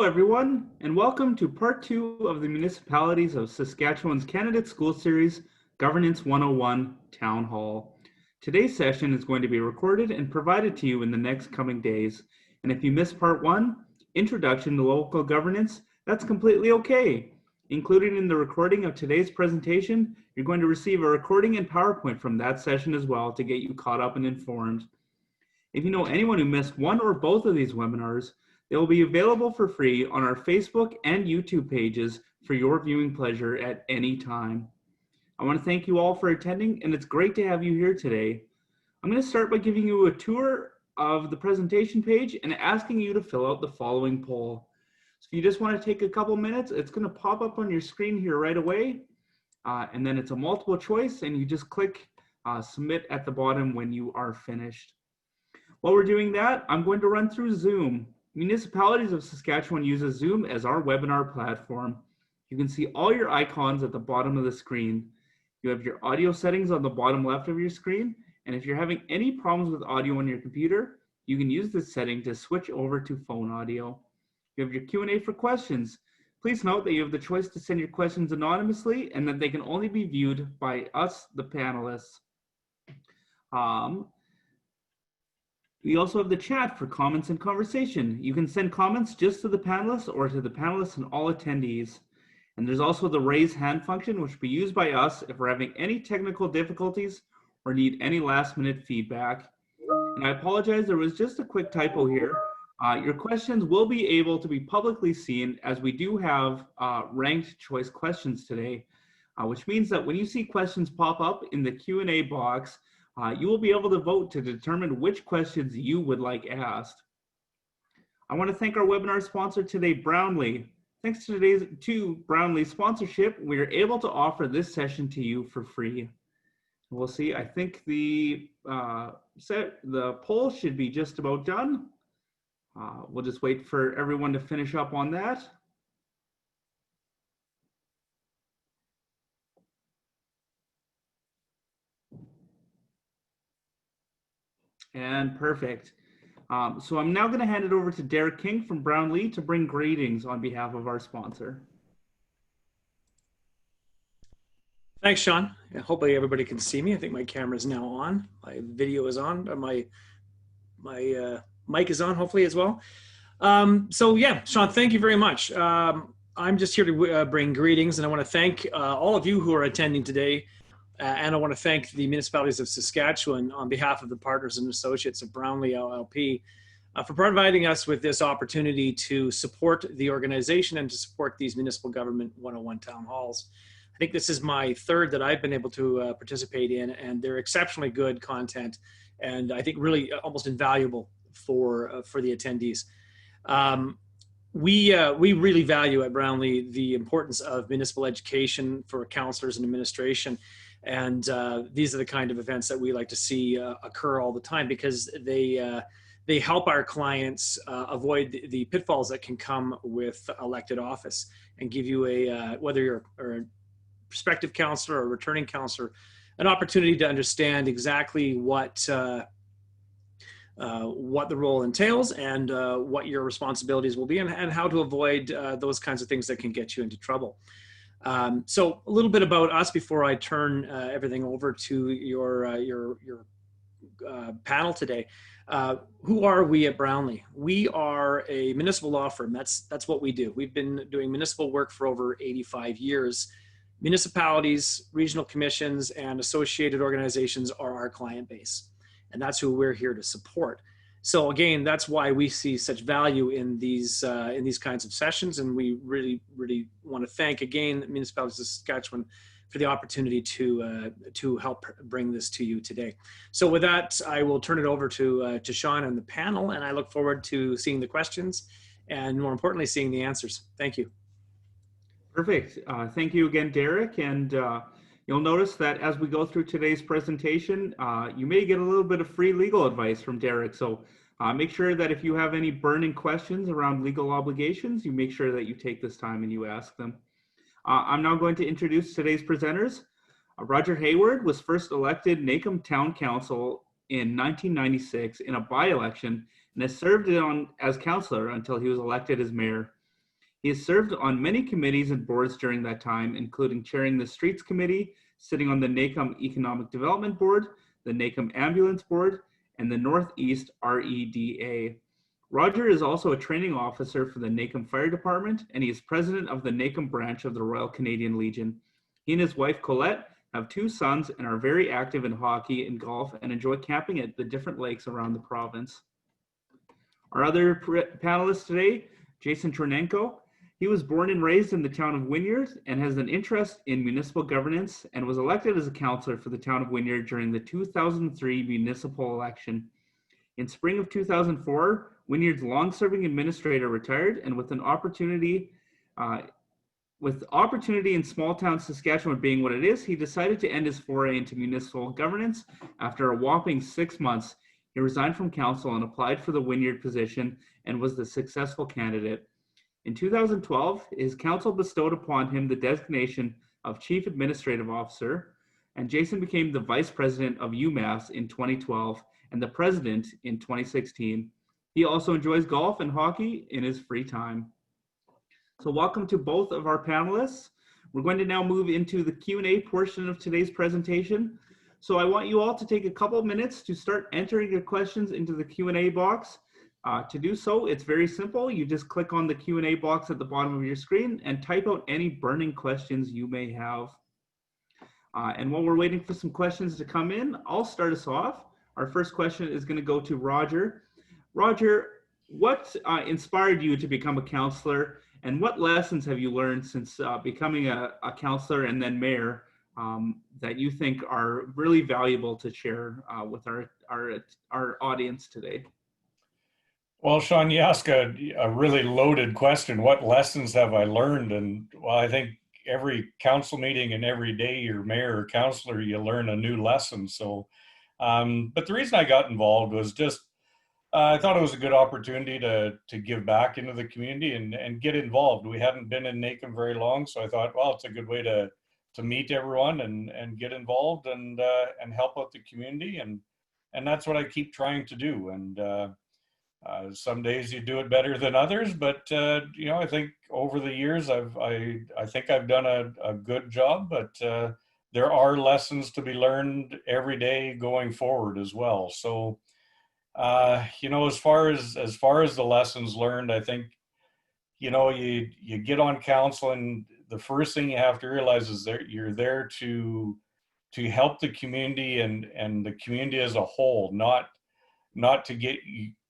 Hello, everyone, and welcome to part 2 of the Municipalities of Saskatchewan's Candidate School Series Governance 101 Town Hall. Today's session is going to be recorded and provided to you in the next coming days. And if you missed part 1, Introduction to Local Governance, that's completely okay. Included in the recording of today's presentation, you're going to receive a recording and PowerPoint from that session as well to get you caught up and informed. If you know anyone who missed one or both of these webinars, they will be available for free on our Facebook and YouTube pages for your viewing pleasure at any time. I want to thank you all for attending, and it's great to have you here today. I'm going to start by giving you a tour of the presentation page and asking you to fill out the following poll. So if you just want to take a couple minutes, it's going to pop up on your screen here right away, and then it's a multiple choice, and you just click submit at the bottom when you are finished. While we're doing that, I'm going to run through Zoom. Municipalities of Saskatchewan uses Zoom as our webinar platform. You can see all your icons at the bottom of the screen. You have your audio settings on the bottom left of your screen, and if you're having any problems with audio on your computer, you can use this setting to switch over to phone audio. You have your Q&A for questions. Please note that you have the choice to send your questions anonymously and that they can only be viewed by us, the panelists. We also have the chat for comments and conversation. You can send comments just to the panelists or to the panelists and all attendees. And there's also the raise hand function, which will be used by us if we're having any technical difficulties or need any last minute feedback. And I apologize, there was just a quick typo here. Your questions will be able to be publicly seen as we do have ranked choice questions today, which means that when you see questions pop up in the Q&A box, you will be able to vote to determine which questions you would like asked. I want to thank our webinar sponsor today, Brownlee. Thanks to Brownlee's sponsorship, we are able to offer this session to you for free. We'll see, I think the poll should be just about done. We'll just wait for everyone to finish up on that. And perfect. So I'm now going to hand it over to Derek King from Brownlee to bring greetings on behalf of our sponsor. Thanks, Sean. Hopefully everybody can see me. I think my camera is now on. My video is on. My mic is on, hopefully, as well. So yeah, Sean, thank you very much. I'm just here to bring greetings, and I want to thank all of you who are attending today. And I want to thank the Municipalities of Saskatchewan on behalf of the partners and associates of Brownlee LLP for providing us with this opportunity to support the organization and to support these Municipal Government 101 town halls. I think this is my third that I've been able to participate in, and they're exceptionally good content, and I think really almost invaluable for the attendees. We really value at Brownlee the importance of municipal education for counselors and administration. And these are the kind of events that we like to see occur all the time, because they help our clients avoid the pitfalls that can come with elected office, and give you whether you're a prospective counselor or a returning counselor, an opportunity to understand exactly what the role entails and what your responsibilities will be, and how to avoid those kinds of things that can get you into trouble. So a little bit about us before I turn everything over to your panel today. Who are we at Brownlee? We are a municipal law firm. That's what we do. We've been doing municipal work for over 85 years. Municipalities, regional commissions, and associated organizations are our client base, and that's who we're here to support. So again, that's why we see such value in these kinds of sessions, and we really want to thank again the Municipalities of Saskatchewan for the opportunity to help bring this to you today. So with that, I will turn it over to Sean and the panel, and I look forward to seeing the questions and, more importantly, seeing the answers. Thank you. Perfect. Thank you again, Derek. And you'll notice that as we go through today's presentation, you may get a little bit of free legal advice from Derek. So make sure that if you have any burning questions around legal obligations, you make sure that you take this time and you ask them. I'm now going to introduce today's presenters. Roger Hayward was first elected Nacum Town Council in 1996 in a by-election and has served as councillor until he was elected as mayor. He has served on many committees and boards during that time, including chairing the Streets Committee, sitting on the NACOM Economic Development Board, the NACOM Ambulance Board, and the Northeast REDA. Roger is also a training officer for the NACOM Fire Department, and he is president of the NACOM branch of the Royal Canadian Legion. He and his wife Colette have 2 sons and are very active in hockey and golf and enjoy camping at the different lakes around the province. Our other panelist today, Jason Chernenko. He was born and raised in the town of Wynyard and has an interest in municipal governance and was elected as a councillor for the town of Wynyard during the 2003 municipal election. In spring of 2004, Wynyard's long-serving administrator retired, and with opportunity in small-town Saskatchewan being what it is, he decided to end his foray into municipal governance. After a whopping 6 months, he resigned from council and applied for the Wynyard position and was the successful candidate. In 2012, his council bestowed upon him the designation of Chief Administrative Officer, and Jason became the Vice President of UMass in 2012 and the President in 2016. He also enjoys golf and hockey in his free time. So welcome to both of our panelists. We're going to now move into the Q&A portion of today's presentation. So I want you all to take a couple of minutes to start entering your questions into the Q&A box. To do so, it's very simple. You just click on the Q&A box at the bottom of your screen and type out any burning questions you may have. And while we're waiting for some questions to come in, I'll start us off. Our first question is going to go to Roger. Roger, what inspired you to become a counselor, and what lessons have you learned since becoming a counselor and then mayor that you think are really valuable to share with our audience today? Well, Sean, you ask a really loaded question. What lessons have I learned? And well, I think every council meeting and every day you're mayor or councilor, you learn a new lesson. So, but the reason I got involved was just, I thought it was a good opportunity to give back into the community and get involved. We hadn't been in NACOM very long, so I thought, well, it's a good way to meet everyone and get involved and help out the community. And that's what I keep trying to do. And some days you do it better than others, but you know, I think over the years I think I've done a good job, but there are lessons to be learned every day going forward as well. So you know, as far as the lessons learned, I think, you know, you get on council, and the first thing you have to realize is that you're there to help the community and the community as a whole, not to get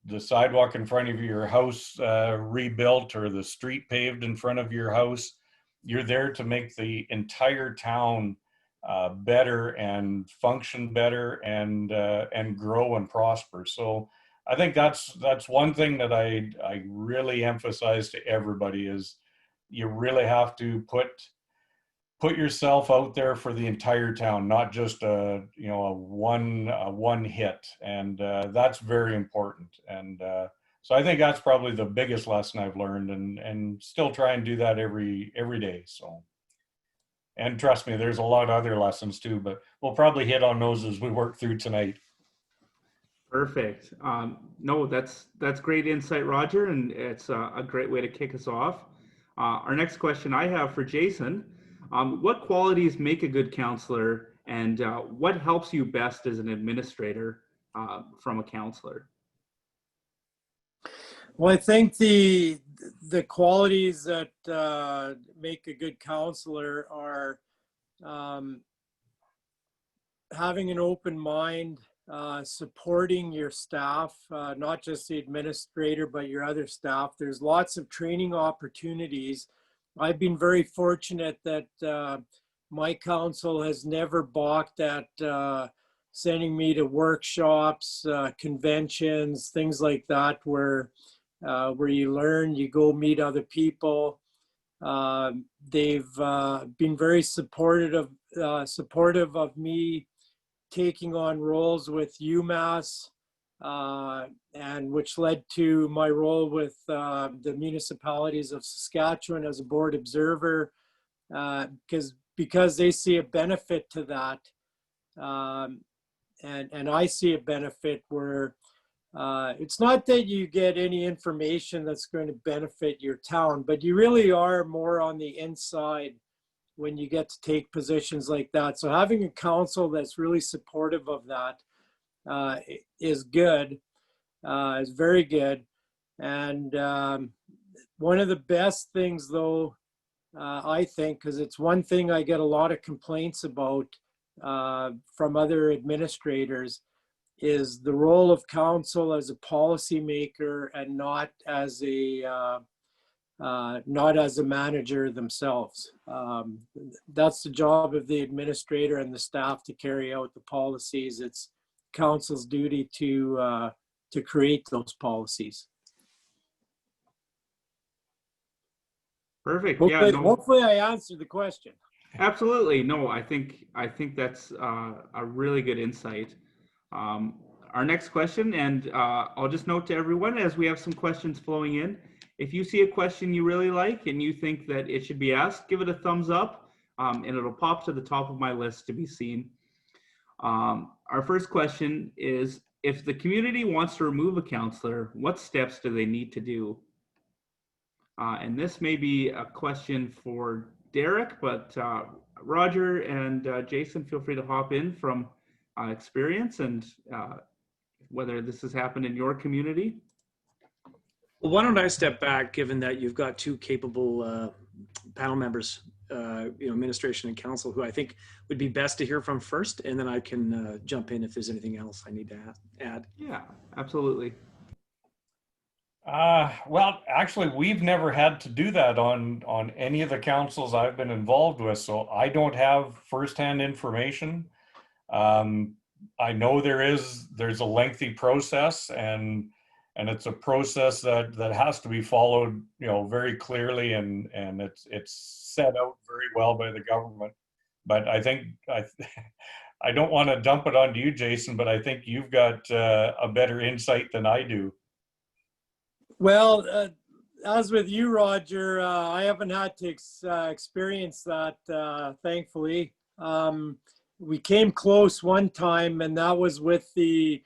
the sidewalk in front of your house rebuilt or the street paved in front of your house. You're there to make the entire town better and function better and grow and prosper. So I think that's one thing that I really emphasize to everybody is you really have to put yourself out there for the entire town, not just a one hit, and that's very important. And so I think that's probably the biggest lesson I've learned, and still try and do that every day. So, and trust me, there's a lot of other lessons too, but we'll probably hit on those as we work through tonight. Perfect. No, that's great insight, Roger, and it's a great way to kick us off. Our next question I have for Jason. What qualities make a good counselor, and what helps you best as an administrator from a counselor? Well, I think the qualities that make a good counselor are having an open mind, supporting your staff, not just the administrator, but your other staff. There's lots of training opportunities. I've been very fortunate that my council has never balked at sending me to workshops, conventions, things like that, where you learn, you go meet other people. They've been very supportive of me taking on roles with UMass, and which led to my role with the Municipalities of Saskatchewan as a board observer, because they see a benefit to that, and I see a benefit where it's not that you get any information that's going to benefit your town, but you really are more on the inside when you get to take positions like that. So having a council that's really supportive of that is good, is very good. And one of the best things, though, I think, because it's one thing I get a lot of complaints about from other administrators, is the role of council as a policymaker and not as a manager themselves. That's the job of the administrator and the staff to carry out the policies. It's council's duty to create those policies. Perfect. Hopefully, Yeah. No, hopefully I answered the question. absolutely. No, I think that's a really good insight. Our next question, and I'll just note to everyone as we have some questions flowing in, if you see a question you really like and you think that it should be asked, give it a thumbs up, and it'll pop to the top of my list to be seen. Our first question is, if the community wants to remove a councillor, what steps do they need to do? And this may be a question for Derek, but Roger and Jason, feel free to hop in from experience and whether this has happened in your community. Well, why don't I step back, given that you've got two capable panel members, administration and council, who I think would be best to hear from first, and then I can jump in if there's anything else I need to add. Yeah, absolutely. Well, actually, we've never had to do that on any of the councils I've been involved with, so I don't have firsthand information. I know there's a lengthy process, and it's a process that has to be followed, very clearly, and it's set out very well by the government. But I think I don't want to dump it onto you, Jason, but I think you've got a better insight than I do. Well, as with you, Roger, I haven't had to experience that, thankfully. We came close one time, and that was with the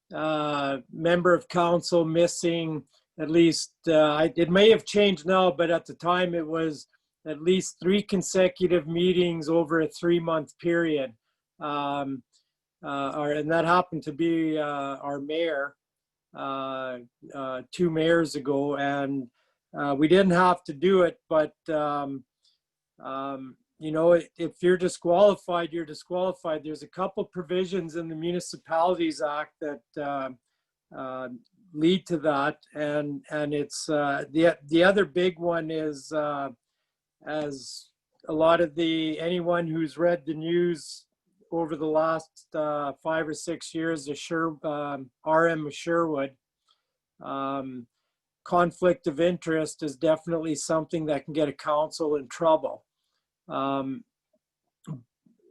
member of council missing at least, it may have changed now, but at the time it was at least 3 consecutive meetings over a 3-month period. And that happened to be our mayor 2 mayors ago, and we didn't have to do it, but if you're disqualified, you're disqualified. There's a couple provisions in the Municipalities Act that lead to that, and it's the other big one is, as a lot of anyone who's read the news over the last 5 or 6 years, RM Sherwood, conflict of interest is definitely something that can get a council in trouble. And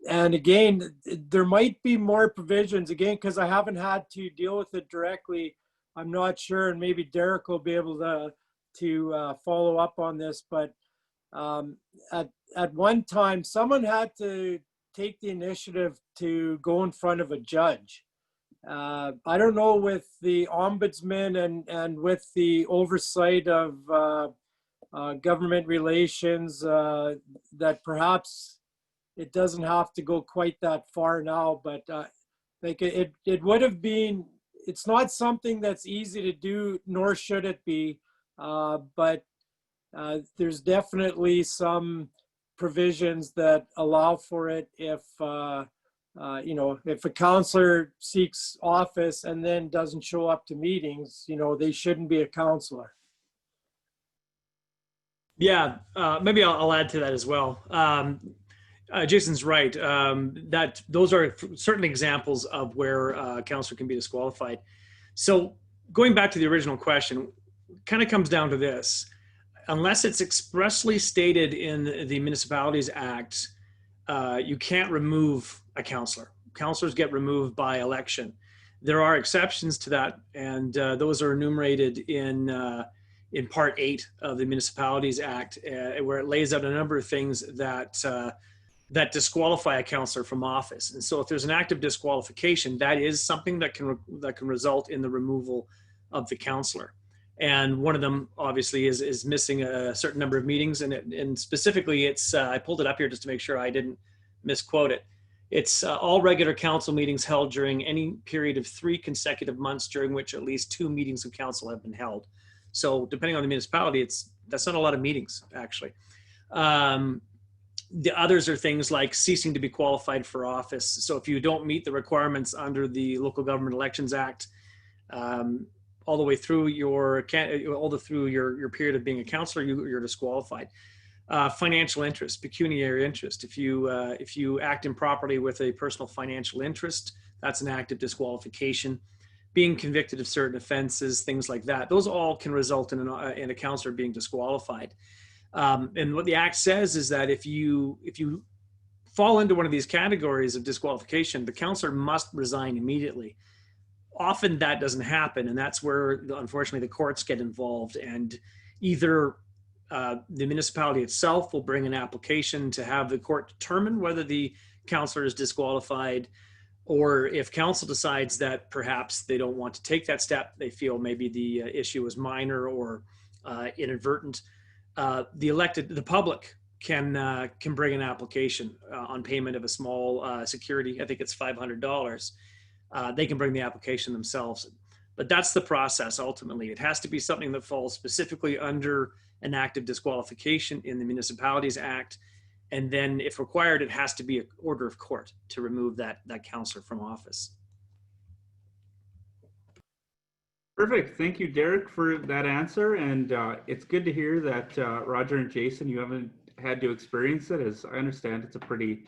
again, there might be more provisions, again, because I haven't had to deal with it directly. I'm not sure, and maybe Derek will be able to follow up on this, but at one time, someone had to take the initiative to go in front of a judge. I don't know, with the ombudsman and with the oversight of government relations, that perhaps it doesn't have to go quite that far now, but like it would have been, it's not something that's easy to do, nor should it be, but there's definitely some provisions that allow for it if if a councillor seeks office and then doesn't show up to meetings, they shouldn't be a councillor. Yeah, maybe I'll add to that as well. Jason's right. That those are certain examples of where a councillor can be disqualified. So going back to the original question, kind of comes down to this. Unless it's expressly stated in the Municipalities Act, you can't remove a councillor. Councillors get removed by election. There are exceptions to that, and those are enumerated in Part 8 of the Municipalities Act, where it lays out a number of things that that disqualify a councillor from office. And so if there's an active disqualification, that is something that can result in the removal of the councillor. And one of them obviously is missing a certain number of meetings, and specifically it's I pulled it up here just to make sure I didn't misquote it. It's all regular council meetings held during any period of 3 consecutive months during which at least 2 meetings of council have been held. So depending on the municipality, that's not a lot of meetings actually. The others are things like ceasing to be qualified for office. So if you don't meet the requirements under the Local Government Elections Act, all the way through your period of being a councillor, you're disqualified. Financial interest, pecuniary interest. If you act improperly with a personal financial interest, that's an active disqualification. Being convicted of certain offenses, things like that. Those all can result in a councillor being disqualified. And what the Act says is that if you fall into one of these categories of disqualification, the councillor must resign immediately. Often that doesn't happen, and that's where, unfortunately, the courts get involved, and either the municipality itself will bring an application to have the court determine whether the councillor is disqualified, or if council decides that perhaps they don't want to take that step, they feel maybe the issue is minor or inadvertent, the public can bring an application on payment of a small security. I think it's $500. They can bring the application themselves. But that's the process ultimately. It has to be something that falls specifically under an active disqualification in the Municipalities Act. And then if required, it has to be an order of court to remove that councillor from office. Perfect. Thank you, Derek, for that answer. And it's good to hear that, Roger and Jason, you haven't had to experience it. As I understand, it's a pretty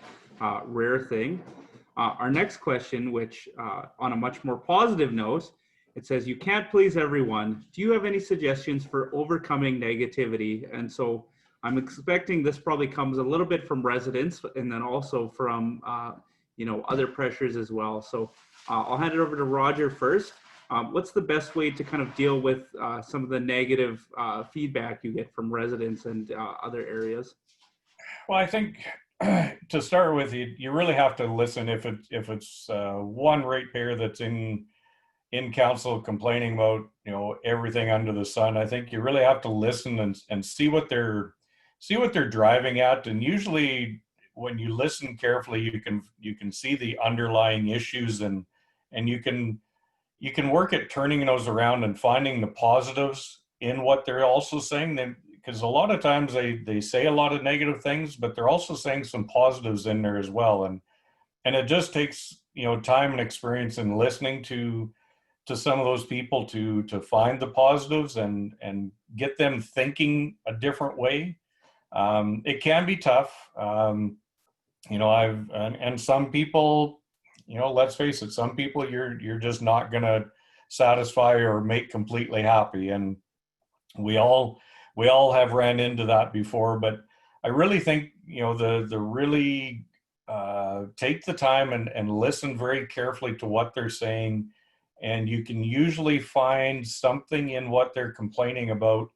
rare thing. Our next question, which on a much more positive note, it says, you can't please everyone. Do you have any suggestions for overcoming negativity? And so I'm expecting this probably comes a little bit from residents and then also from, other pressures as well. So I'll hand it over to Roger first. What's the best way to kind of deal with some of the negative feedback you get from residents and other areas? Well, I think to start with, you really have to listen. If it's one ratepayer that's in council complaining about everything under the sun, I think you really have to listen and see what they're driving at. And usually, when you listen carefully, you can see the underlying issues, and you can work at turning those around and finding the positives in what they're also saying. Because a lot of times they say a lot of negative things, but they're also saying some positives in there as well. And it just takes time and experience in listening to some of those people to find the positives and get them thinking a different way. It can be tough. And some people, let's face it, some people you're just not going to satisfy or make completely happy. And we all have ran into that before, but I really think, the really take the time and listen very carefully to what they're saying. And you can usually find something in what they're complaining about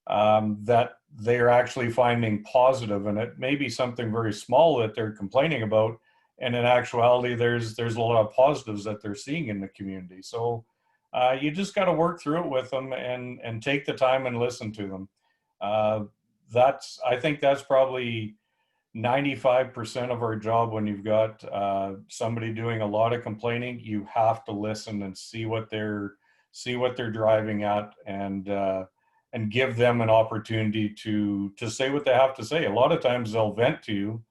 that they're actually finding positive. And it may be something very small that they're complaining about. And in actuality, there's a lot of positives that they're seeing in the community. So you just got to work through it with them and take the time and listen to them. I think that's probably 95% of our job. When you've got somebody doing a lot of complaining, you have to listen and see what they're driving at, and give them an opportunity to say what they have to say. A lot of times they'll vent to you,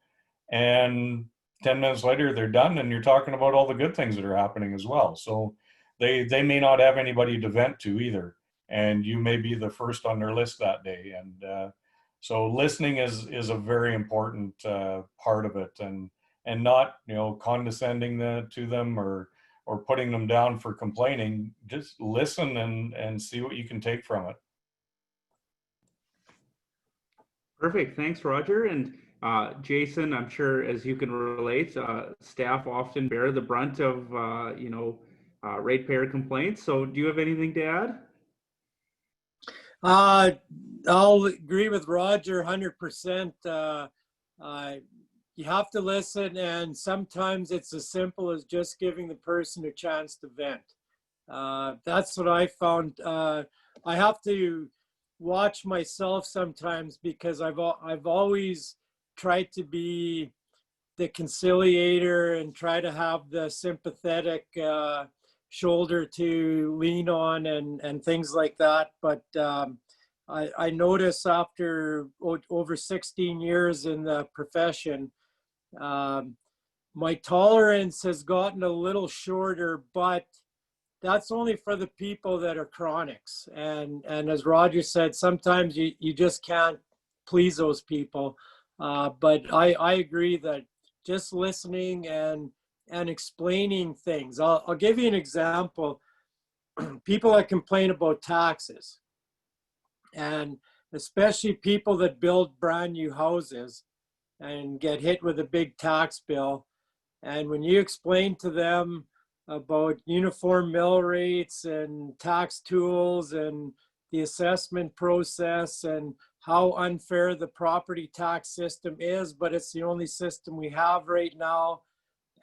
and 10 minutes later they're done, and you're talking about all the good things that are happening as well. So they may not have anybody to vent to either, and you may be the first on their list that day. And so listening is a very important part of it, and not condescending to them or putting them down for complaining. Just listen and see what you can take from it. Perfect. Thanks, Roger. And Jason, I'm sure as you can relate, staff often bear the brunt of ratepayer complaints. So do you have anything to add? I'll agree with Roger 100%. you have to listen, and sometimes it's as simple as just giving the person a chance to vent. That's what I found. I have to watch myself sometimes because I've always tried to be the conciliator and try to have the sympathetic shoulder to lean on and things like that. But I notice after over 16 years in the profession, my tolerance has gotten a little shorter, but that's only for the people that are chronics. And as Roger said, sometimes you just can't please those people. But I agree that just listening and explaining things. I'll give you an example. People that complain about taxes, and especially people that build brand new houses and get hit with a big tax bill. And when you explain to them about uniform mill rates and tax tools and the assessment process and how unfair the property tax system is, but it's the only system we have right now,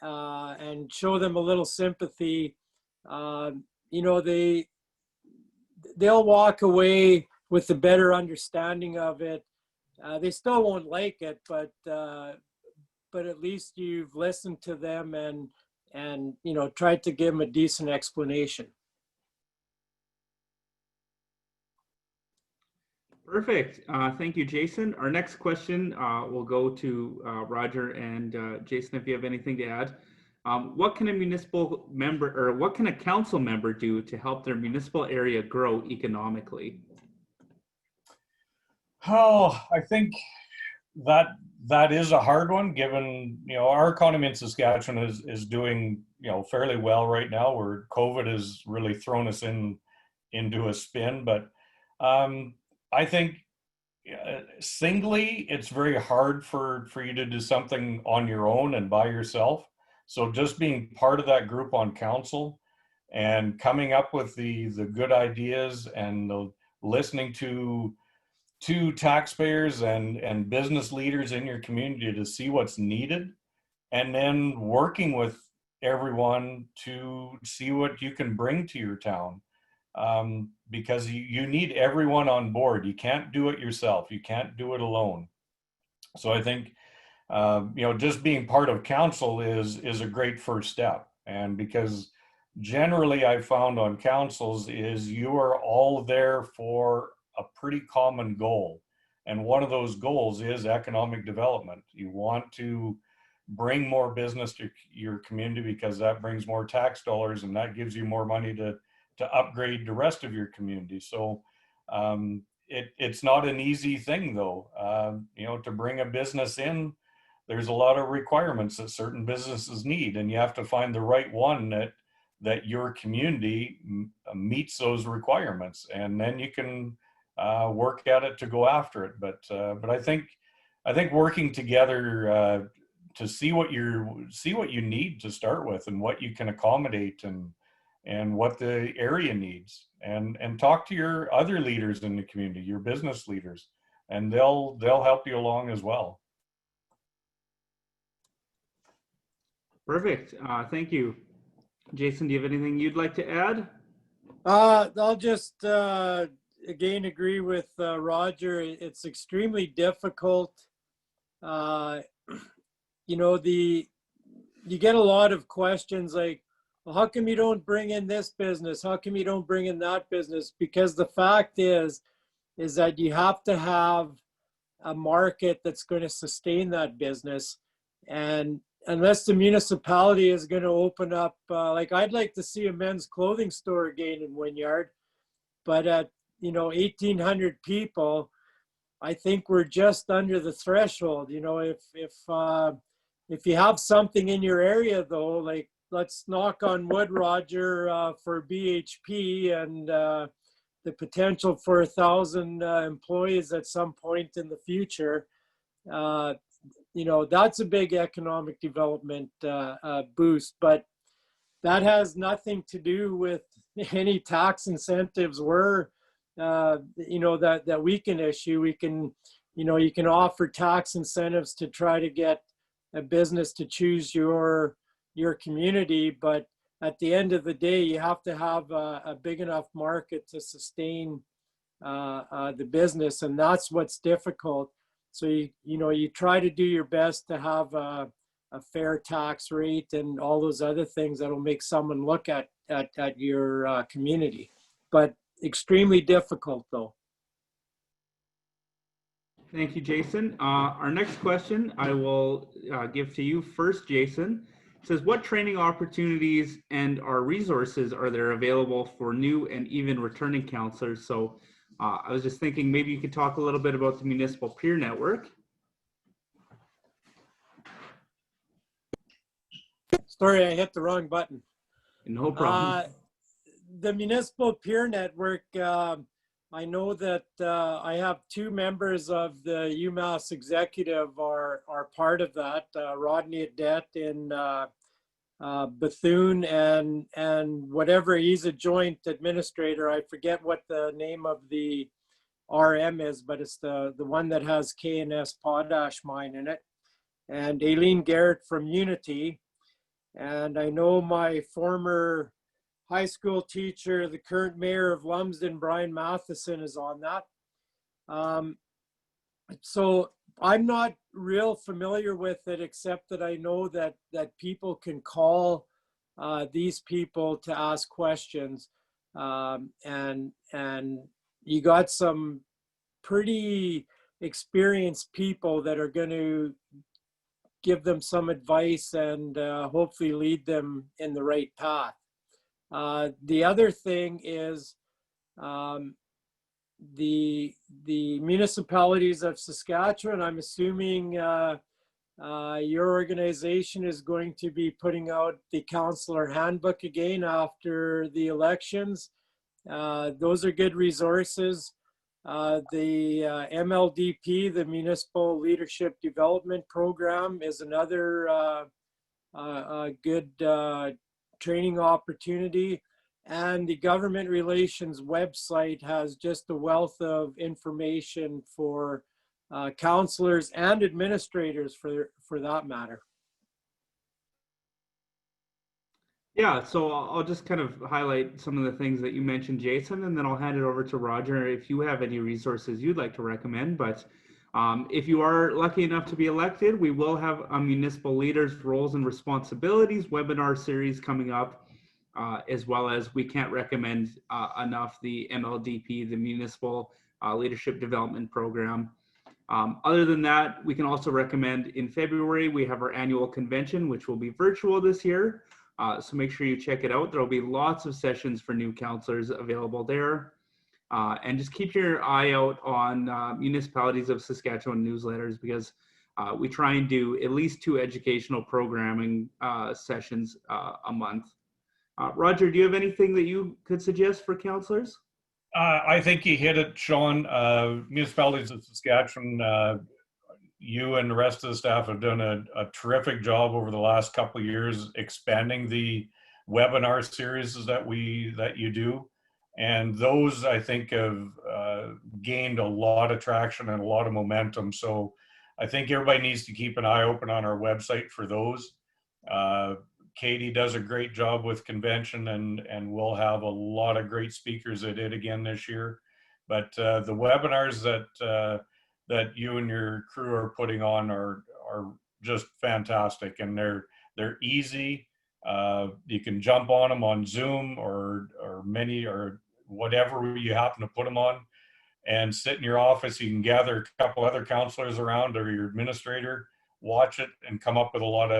and show them a little sympathy, you know, they'll walk away with a better understanding of it. They still won't like it, but at least you've listened to them and you know, tried to give them a decent explanation. Perfect. Thank you, Jason. Our next question will go to Roger and Jason, if you have anything to add. What can a municipal member or what can a council member do to help their municipal area grow economically? Oh, I think that is a hard one, given, you know, our economy in Saskatchewan is doing, you know, fairly well right now, where COVID has really thrown us into a spin. But I think singly, it's very hard for you to do something on your own and by yourself. So just being part of that group on council and coming up with the good ideas and listening to taxpayers and business leaders in your community to see what's needed, and then working with everyone to see what you can bring to your town. Because you need everyone on board. You can't do it yourself. You can't do it alone. So I think, you know, just being part of council is a great first step. And because generally I've found on councils is you are all there for a pretty common goal. And one of those goals is economic development. You want to bring more business to your community because that brings more tax dollars and that gives you more money to upgrade the rest of your community. So it's not an easy thing though. You know, to bring a business in, there's a lot of requirements that certain businesses need, and you have to find the right one that your community meets those requirements, and then you can work at it to go after it. But I think working together to see what you need to start with and what you can accommodate and what the area needs, and talk to your other leaders in the community, your business leaders, and they'll help you along as well. Perfect. Thank you. Jason, do you have anything you'd like to add? I'll just again agree with Roger. It's extremely difficult. You know, you get a lot of questions like, well, how come you don't bring in this business? How come you don't bring in that business? Because the fact is that you have to have a market that's going to sustain that business. And unless the municipality is going to open up, like I'd like to see a men's clothing store again in Wynyard, but at, you know, 1,800 people, I think we're just under the threshold. You know, if you have something in your area though, like let's knock on wood, Roger, for BHP and the potential for 1,000 employees at some point in the future. You know, that's a big economic development boost, but that has nothing to do with any tax incentives you know, that we can issue. We can, you know, you can offer tax incentives to try to get a business to choose your community, but at the end of the day, you have to have a big enough market to sustain the business, and that's what's difficult. So you try to do your best to have a fair tax rate and all those other things that'll make someone look at your community, but extremely difficult though. Thank you, Jason. Our next question I will give to you first, Jason. It says, what training opportunities and our resources are there available for new and even returning counselors? So I was just thinking maybe you could talk a little bit about the Municipal Peer Network. Sorry, I hit the wrong button. No problem. The Municipal Peer Network, I know that I have 2 members of the UMass executive are part of that, Rodney Adet in Bethune, and whatever, he's a joint administrator. I forget what the name of the RM is, but it's the one that has K&S Potash Mine in it. And Aileen Garrett from Unity. And I know my former high school teacher, the current mayor of Lumsden, Brian Matheson, is on that. So I'm not real familiar with it, except that I know that people can call these people to ask questions. And you got some pretty experienced people that are going to give them some advice and hopefully lead them in the right path. The other thing is the Municipalities of Saskatchewan. I'm assuming your organization is going to be putting out the Councillor Handbook again after the elections. Those are good resources. The MLDP, the Municipal Leadership Development Program, is another good training opportunity. And the Government Relations website has just a wealth of information for counselors and administrators for that matter. Yeah, so I'll just kind of highlight some of the things that you mentioned, Jason, and then I'll hand it over to Roger if you have any resources you'd like to recommend. But if you are lucky enough to be elected, we will have a Municipal Leaders' Roles and Responsibilities webinar series coming up, as well as we can't recommend enough the MLDP, the Municipal Leadership Development Program. Other than that, we can also recommend in February, we have our annual convention, which will be virtual this year. So make sure you check it out. There will be lots of sessions for new counselors available there. And just keep your eye out on Municipalities of Saskatchewan newsletters, because we try and do at least 2 educational programming sessions a month. Roger, do you have anything that you could suggest for counselors? I think you hit it, Sean. Municipalities of Saskatchewan, you and the rest of the staff have done a terrific job over the last couple of years expanding the webinar series that you do, and those I think have gained a lot of traction and a lot of momentum. So I think everybody needs to keep an eye open on our website for those. Katie does a great job with convention, and we'll have a lot of great speakers at it again this year. But the webinars that you and your crew are putting on are just fantastic, and they're easy. You can jump on them on Zoom or many or whatever you happen to put them on, and sit in your office. You can gather a couple other counselors around or your administrator, watch it, and come up with a lot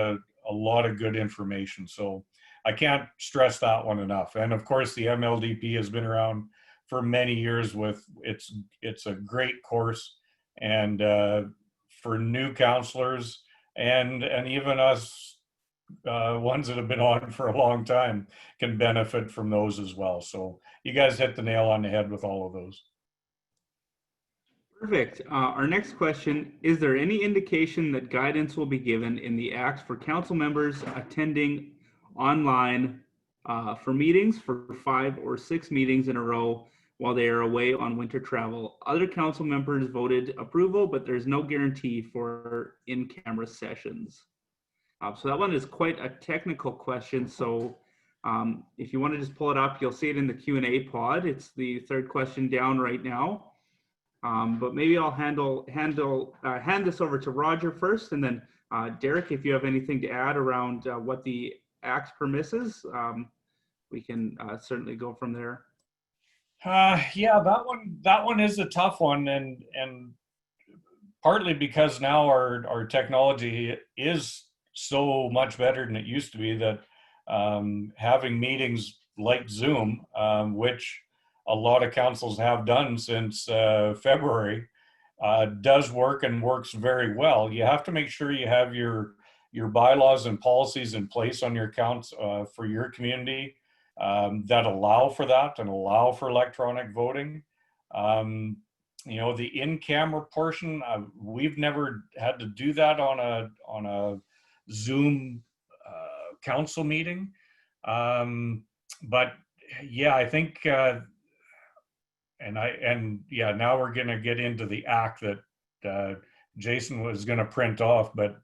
of good information. So I can't stress that one enough. And of course, the MLDP has been around for many years with it's a great course. And for new counselors and even us ones that have been on for a long time can benefit from those as well. So you guys hit the nail on the head with all of those. Perfect. Our next question, is there any indication that guidance will be given in the Act for council members attending online for meetings for 5 or 6 meetings in a row while they are away on winter travel? Other council members voted approval, but there's no guarantee for in-camera sessions. So that one is quite a technical question. So if you want to just pull it up, you'll see it in the Q&A pod. It's the third question down right now. But maybe I'll hand this over to Roger first, and then Derek, if you have anything to add around what the Act permisses, we can certainly go from there. Yeah, that one is a tough one, and partly because now our technology is so much better than it used to be, that having meetings like Zoom, which a lot of councils have done since February, does work and works very well. You have to make sure you have your bylaws and policies in place on your accounts for your community that allow for that and allow for electronic voting. You know, the in-camera portion, we've never had to do that on a Zoom council meeting. But yeah, I think, now we're going to get into the Act that Jason was going to print off, but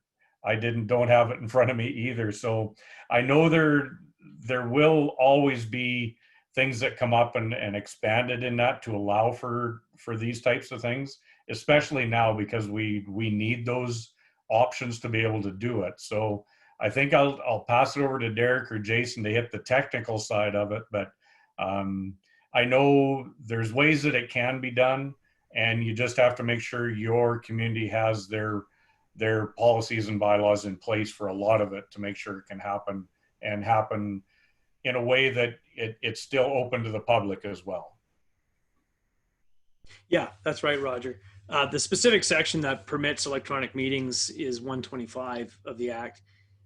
I don't have it in front of me either. So I know there will always be things that come up and expanded in that to allow for these types of things, especially now because we need those options to be able to do it. So I think I'll pass it over to Derek or Jason to hit the technical side of it, but I know there's ways that it can be done, and you just have to make sure your community has their policies and bylaws in place for a lot of it to make sure it can happen, and happen in a way that it's still open to the public as well. Yeah, that's right, Roger. The specific section that permits electronic meetings is 125 of the Act.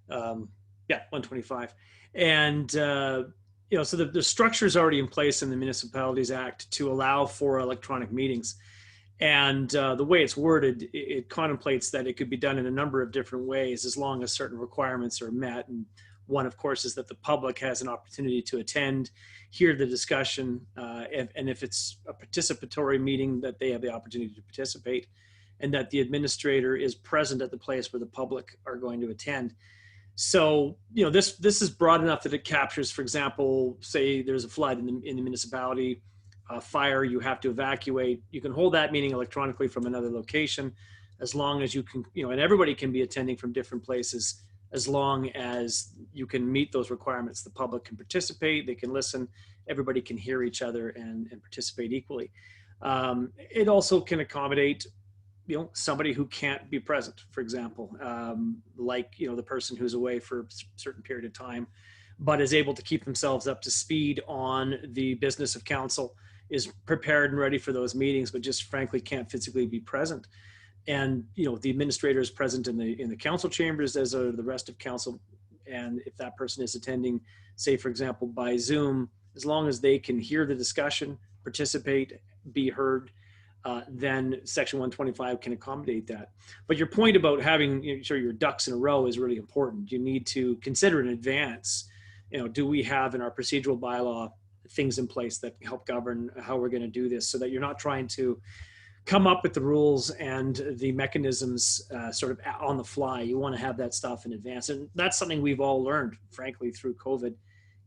125. And, so the structure is already in place in the Municipalities Act to allow for electronic meetings. And the way it's worded, it contemplates that it could be done in a number of different ways as long as certain requirements are met. And one, of course, is that the public has an opportunity to attend, hear the discussion, and if it's a participatory meeting, that they have the opportunity to participate, and that the administrator is present at the place where the public are going to attend. So, this is broad enough that it captures, for example, say there's a flood in the municipality, fire, you have to evacuate. You can hold that meeting electronically from another location, as long as you can, and everybody can be attending from different places, as long as you can meet those requirements. The public can participate, they can listen, everybody can hear each other and participate equally. It also can accommodate, somebody who can't be present, for example, like, the person who's away for a certain period of time, but is able to keep themselves up to speed on the business of council, is prepared and ready for those meetings, but just frankly can't physically be present. And, the administrator is present in the council chambers, as are the rest of council. And if that person is attending, say, for example, by Zoom, as long as they can hear the discussion, participate, be heard, then Section 125 can accommodate that. But your point about having your ducks in a row is really important. You need to consider in advance, do we have in our procedural bylaw things in place that help govern how we're going to do this, so that you're not trying to come up with the rules and the mechanisms sort of on the fly. You want to have that stuff in advance. And that's something we've all learned, frankly, through COVID,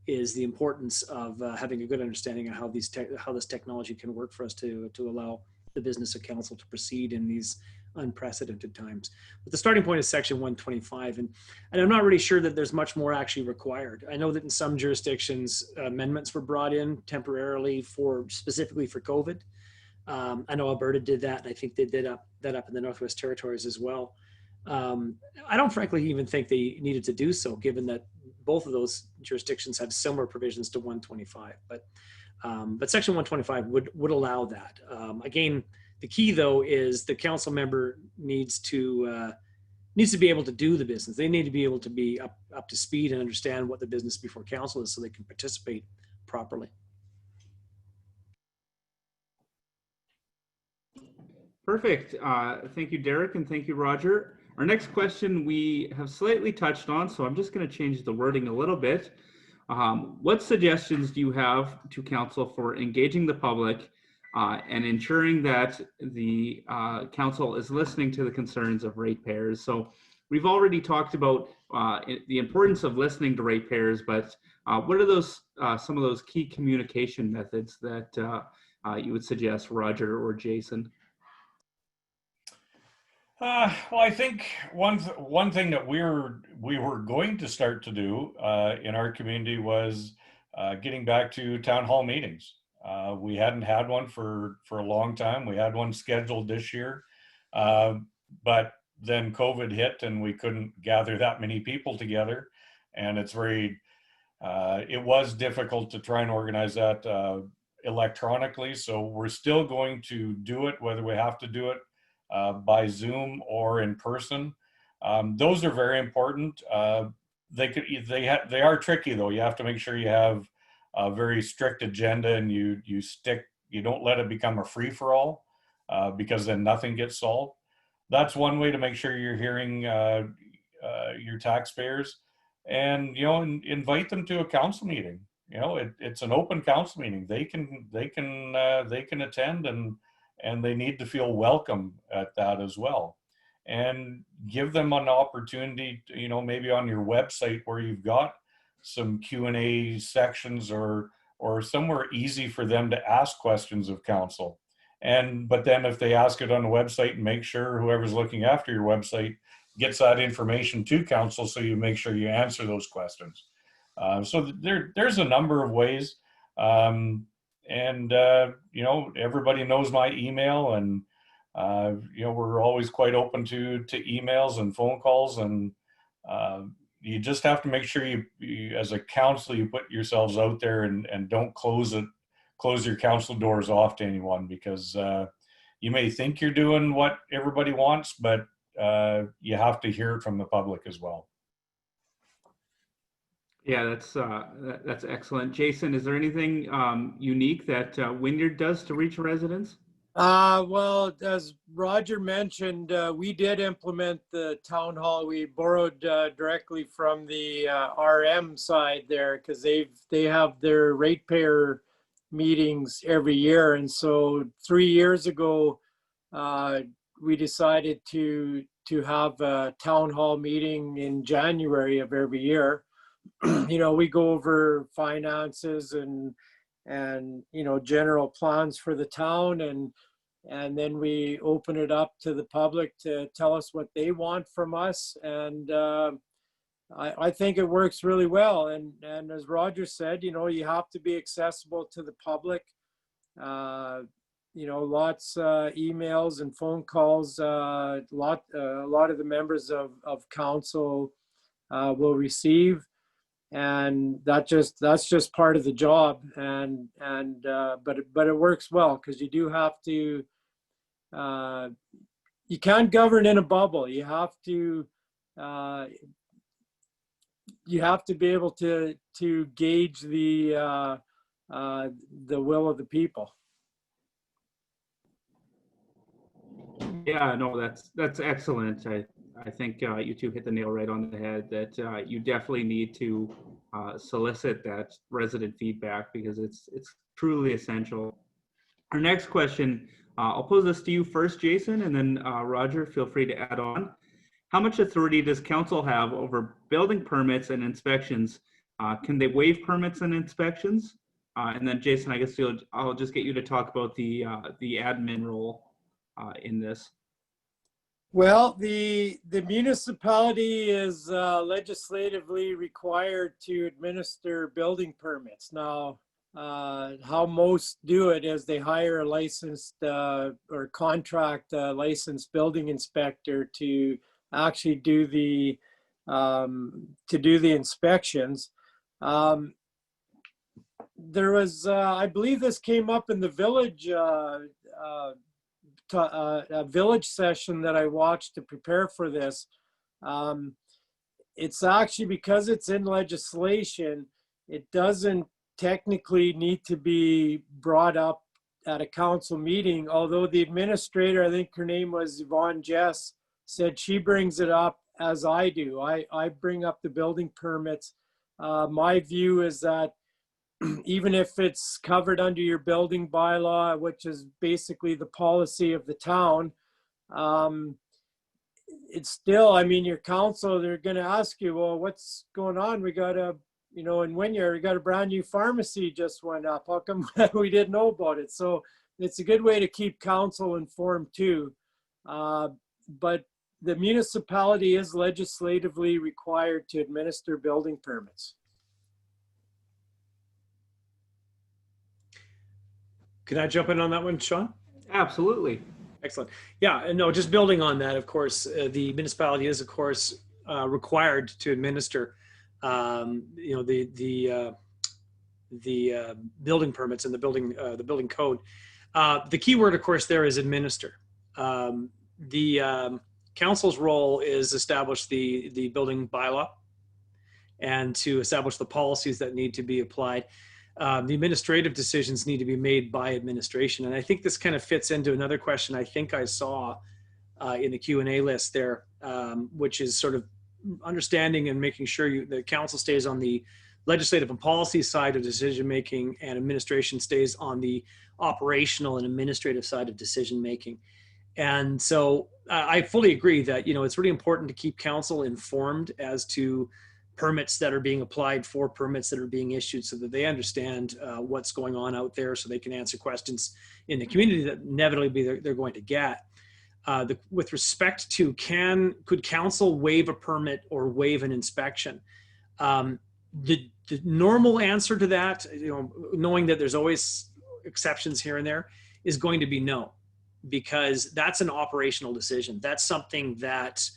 is the importance of having a good understanding of how this technology can work for us to allow the business of council to proceed in these unprecedented times. But the starting point is Section 125, and I'm not really sure that there's much more actually required. I know that in some jurisdictions, amendments were brought in temporarily specifically for COVID. I know Alberta did that, and I think they did that up in the Northwest Territories as well. I don't frankly even think they needed to do so, given that both of those jurisdictions have similar provisions to 125. But Section 125 would allow that. Again, the key though is the council member needs to be able to do the business. They need to be able to be up to speed and understand what the business before council is, so they can participate properly. Perfect. Thank you, Derek, and thank you, Roger. Our next question we have slightly touched on, so I'm just going to change the wording a little bit. What suggestions do you have to council for engaging the public and ensuring that the council is listening to the concerns of ratepayers? So we've already talked about the importance of listening to ratepayers, but what are those some of those key communication methods that you would suggest, Roger or Jason? Well, I think one thing that we were going to start to do in our community was getting back to town hall meetings. We hadn't had one for a long time. We had one scheduled this year, but then COVID hit and we couldn't gather that many people together, and it was difficult to try and organize that electronically. So we're still going to do it, whether we have to do it by Zoom or in person. Those are very important. They are tricky though. You have to make sure you have a very strict agenda and you don't let it become a free for all because then nothing gets solved. That's one way to make sure you're hearing your taxpayers, and invite them to a council meeting. It's an open council meeting. They can attend, and they need to feel welcome at that as well. And give them an opportunity to, maybe on your website where you've got some Q&A sections or somewhere easy for them to ask questions of council. But then if they ask it on the website, make sure whoever's looking after your website gets that information to council, so you make sure you answer those questions. So there's a number of ways. Everybody knows my email, and we're always quite open to emails and phone calls, and you just have to make sure you as a council, you put yourselves out there and don't close your council doors off to anyone, because you may think you're doing what everybody wants, but you have to hear it from the public as well. Yeah, that's excellent. Jason, is there anything unique that Wynyard does to reach residents? Well, as Roger mentioned, we did implement the town hall. We borrowed directly from the RM side there, because they have their ratepayer meetings every year. And so 3 years ago, we decided to have a town hall meeting in January of every year. We go over finances and general plans for the town, and then we open it up to the public to tell us what they want from us. And I think it works really well. And as Roger said, you have to be accessible to the public. Lots emails and phone calls. A lot of the members of council will receive. And that's just part of the job, but it works well, because you do have to. You can't govern in a bubble. You have to be able to gauge the will of the people. Yeah, no, that's excellent. I think you two hit the nail right on the head, that you definitely need to solicit that resident feedback, because it's truly essential. Our next question, I'll pose this to you first, Jason, and then Roger, feel free to add on. How much authority does council have over building permits and inspections? Can they waive permits and inspections? And then Jason, I guess I'll just get you to talk about the admin role in this. Well, the municipality is legislatively required to administer building permits. Now, how most do it is they hire a licensed or contract a licensed building inspector to actually do the inspections. There was, I believe this came up in the village a village session that I watched to prepare for this. It's actually, because it's in legislation, it doesn't technically need to be brought up at a council meeting, although the administrator, I think her name was Yvonne Jess, said she brings it up as I do. I bring up the building permits. My view is that even if it's covered under your building bylaw, which is basically the policy of the town, it's still, I mean, your council, they're going to ask you, well, what's going on? We got a, you know, in Wynyard, we got a brand new pharmacy just went up. How come we didn't know about it? So it's a good way to keep council informed too. But the municipality is legislatively required to administer building permits. Can I jump in on that one, Sean? Absolutely. Excellent. Yeah, and no, just building on that, of course, the municipality is, of course, required to administer, you know, the building permits and the building code. The key word, of course, there is administer. The council's role is establish the building bylaw and to establish the policies that need to be applied. The administrative decisions need to be made by administration. And I think this kind of fits into another question I think I saw in the Q&A list there, which is sort of understanding and making sure the council stays on the legislative and policy side of decision making and administration stays on the operational and administrative side of decision making. And so I fully agree that, you know, it's really important to keep council informed as to permits that are being applied for, permits that are being issued, so that they understand what's going on out there, so they can answer questions in the community that inevitably they're going to get. With respect to could council waive a permit or waive an inspection? The normal answer to that, you know, knowing that there's always exceptions here and there, is going to be no, because that's an operational decision. That's something that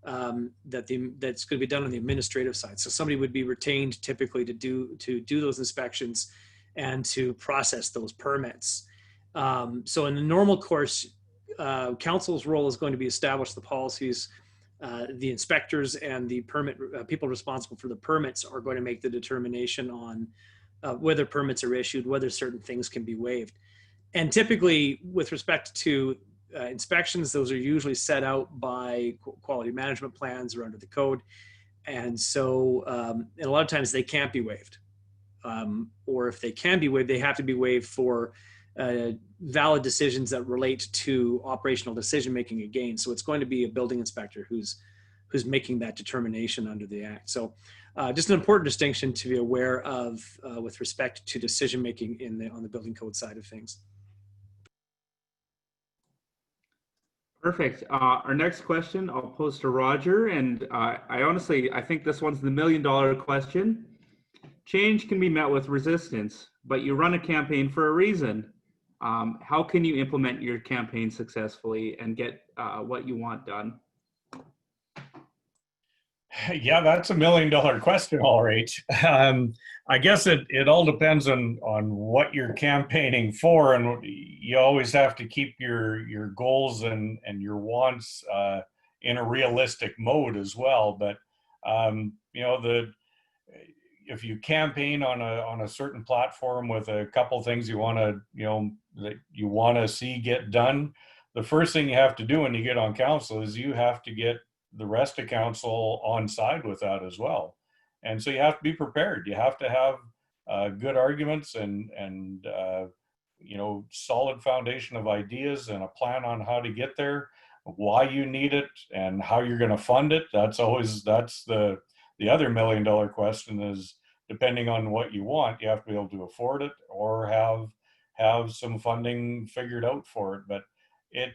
that's going to be done on the administrative side. So somebody would be retained typically to do those inspections and to process those permits. So in the normal course, council's role is going to be establish the policies. The inspectors and the permit people responsible for the permits are going to make the determination on whether permits are issued, whether certain things can be waived. And typically, with respect to inspections, those are usually set out by quality management plans or under the code. And so, and a lot of times they can't be waived. Or if they can be waived, they have to be waived for valid decisions that relate to operational decision-making again. So it's going to be a building inspector who's making that determination under the Act. So just an important distinction to be aware of with respect to decision-making on the building code side of things. Perfect. Our next question I'll pose to Roger, and I think this one's the million-dollar question. Change can be met with resistance, but you run a campaign for a reason. How can you implement your campaign successfully and get what you want done? Yeah, that's a million-dollar question, all right. I guess it all depends on what you're campaigning for, and you always have to keep your goals and your wants in a realistic mode as well. But you know, if you campaign on a certain platform with a couple things you want to see get done, the first thing you have to do when you get on council is you have to get the rest of council on side with that as well. And so you have to be prepared. You have to have good arguments and you know, solid foundation of ideas and a plan on how to get there, why you need it, and how you're going to fund it. That's the other million-dollar question is, depending on what you want, you have to be able to afford it or have some funding figured out for it. But it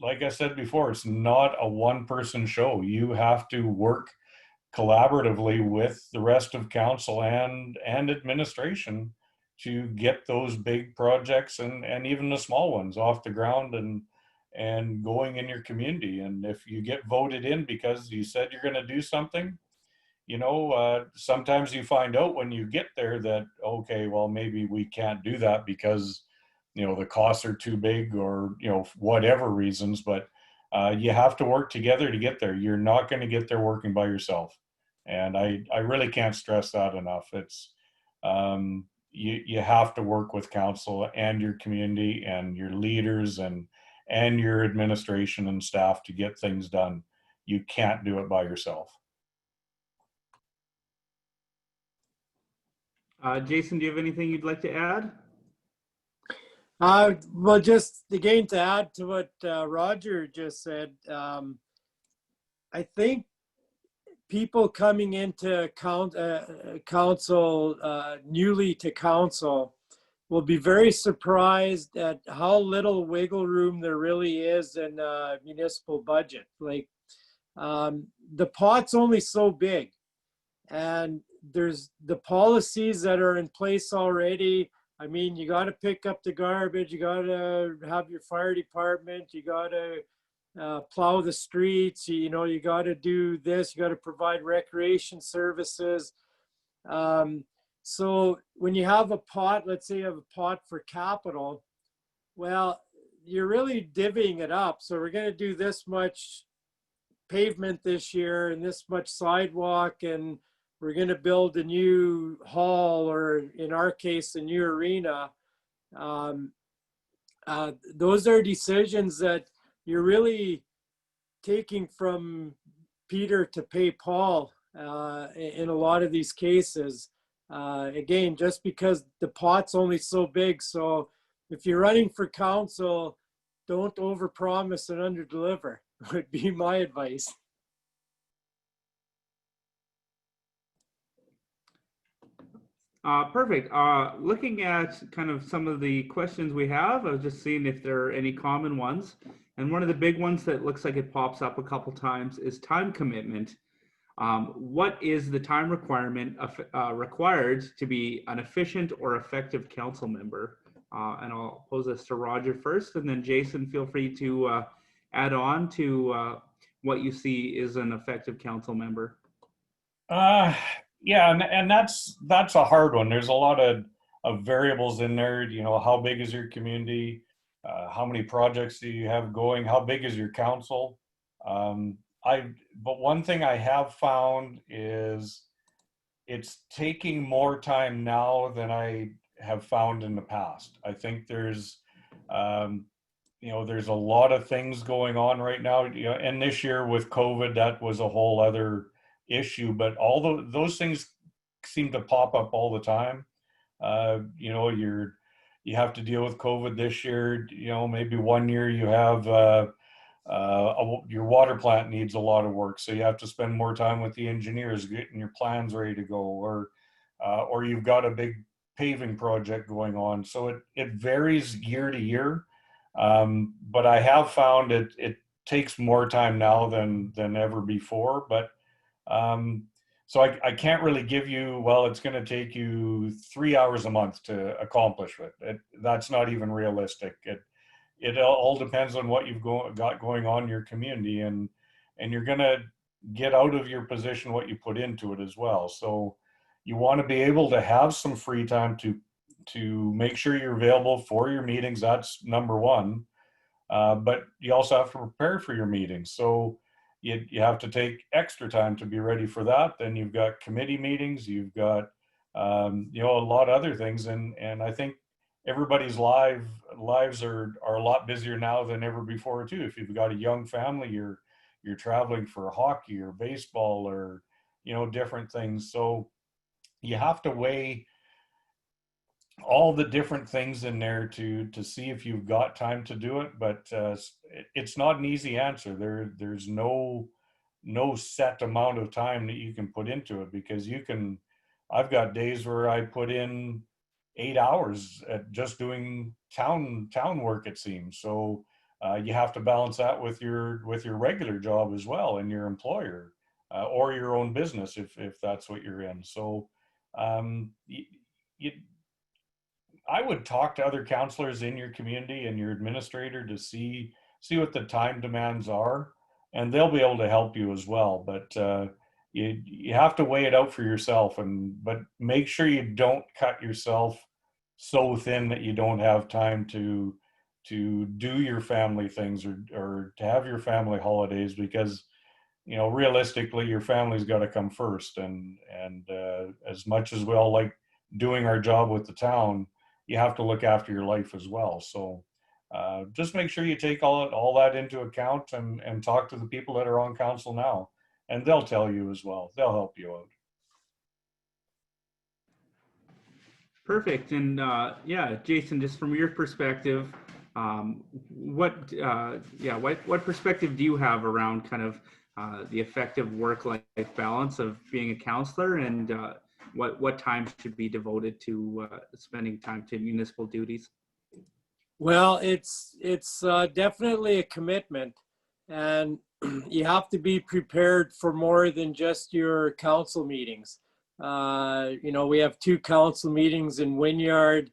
like I said before, it's not a one-person show. You have to work collaboratively with the rest of council and administration to get those big projects and even the small ones off the ground and going in your community. And if you get voted in because you said you're going to do something, you know, sometimes you find out when you get there that, okay, well, maybe we can't do that because, you know, the costs are too big or, you know, whatever reasons, but you have to work together to get there. You're not going to get there working by yourself. And I really can't stress that enough. It's, you have to work with council and your community and your leaders and your administration and staff to get things done. You can't do it by yourself. Jason, do you have anything you'd like to add? Well, just again to add to what Roger just said, I think people coming into council, newly to council, will be very surprised at how little wiggle room there really is in a municipal budget. Like, the pot's only so big, and there's the policies that are in place already. I mean, you got to pick up the garbage, you got to have your fire department, you got to plow the streets, you know, you got to do this, you got to provide recreation services. So when you have a pot, let's say you have a pot for capital, well, you're really divvying it up. So we're going to do this much pavement this year and this much sidewalk, and we're going to build a new hall, or in our case, a new arena. Those are decisions that you're really taking from Peter to pay Paul in a lot of these cases. Again, just because the pot's only so big. So if you're running for council, don't overpromise and underdeliver, would be my advice. Perfect. Looking at kind of some of the questions we have, I was just seeing if there are any common ones. And one of the big ones that looks like it pops up a couple times is time commitment. What is the time requirement required to be an efficient or effective council member? And I'll pose this to Roger first, and then Jason, feel free to add on to what you see is an effective council member. Yeah, and that's a hard one. There's a lot of variables in there. You know, how big is your community? How many projects do you have going? How big is your council? But one thing I have found is it's taking more time now than I have found in the past. I think there's, you know, there's a lot of things going on right now. You know, and this year with COVID, that was a whole other issue. But all those things seem to pop up all the time. You know, you have to deal with COVID this year. You know, maybe one year you have your water plant needs a lot of work, so you have to spend more time with the engineers getting your plans ready to go, or you've got a big paving project going on. So it varies year to year, but I have found it takes more time now than ever before. But so I can't really give you, well, it's going to take you 3 hours a month to accomplish it. That's not even realistic. It all depends on what you've got going on in your community, and you're going to get out of your position what you put into it as well. So you want to be able to have some free time to make sure you're available for your meetings. That's number one. But you also have to prepare for your meetings. So you have to take extra time to be ready for that. Then you've got committee meetings, you've got you know, a lot of other things, and I think everybody's lives are a lot busier now than ever before too. If you've got a young family, you're traveling for hockey or baseball or, you know, different things. So you have to weigh all the different things in there to see if you've got time to do it. But it's not an easy answer. There's no set amount of time that you can put into it, because I've got days where I put in 8 hours at just doing town work, it seems. So you have to balance that with your regular job as well, and your employer, or your own business if that's what you're in. So I would talk to other counselors in your community and your administrator to see what the time demands are, and they'll be able to help you as well. But you have to weigh it out for yourself, but make sure you don't cut yourself so thin that you don't have time to do your family things, or to have your family holidays, because, you know, realistically your family's got to come first. And as much as we all like doing our job with the town, you have to look after your life as well. So just make sure you take all that into account, and talk to the people that are on council now, and they'll tell you as well. They'll help you out. Perfect. And yeah, Jason, just from your perspective, what perspective do you have around kind of the effective work-life balance of being a counselor, and what time should be devoted to spending time to municipal duties? Well, it's definitely a commitment, and you have to be prepared for more than just your council meetings. You know, we have 2 council meetings in Wynyard.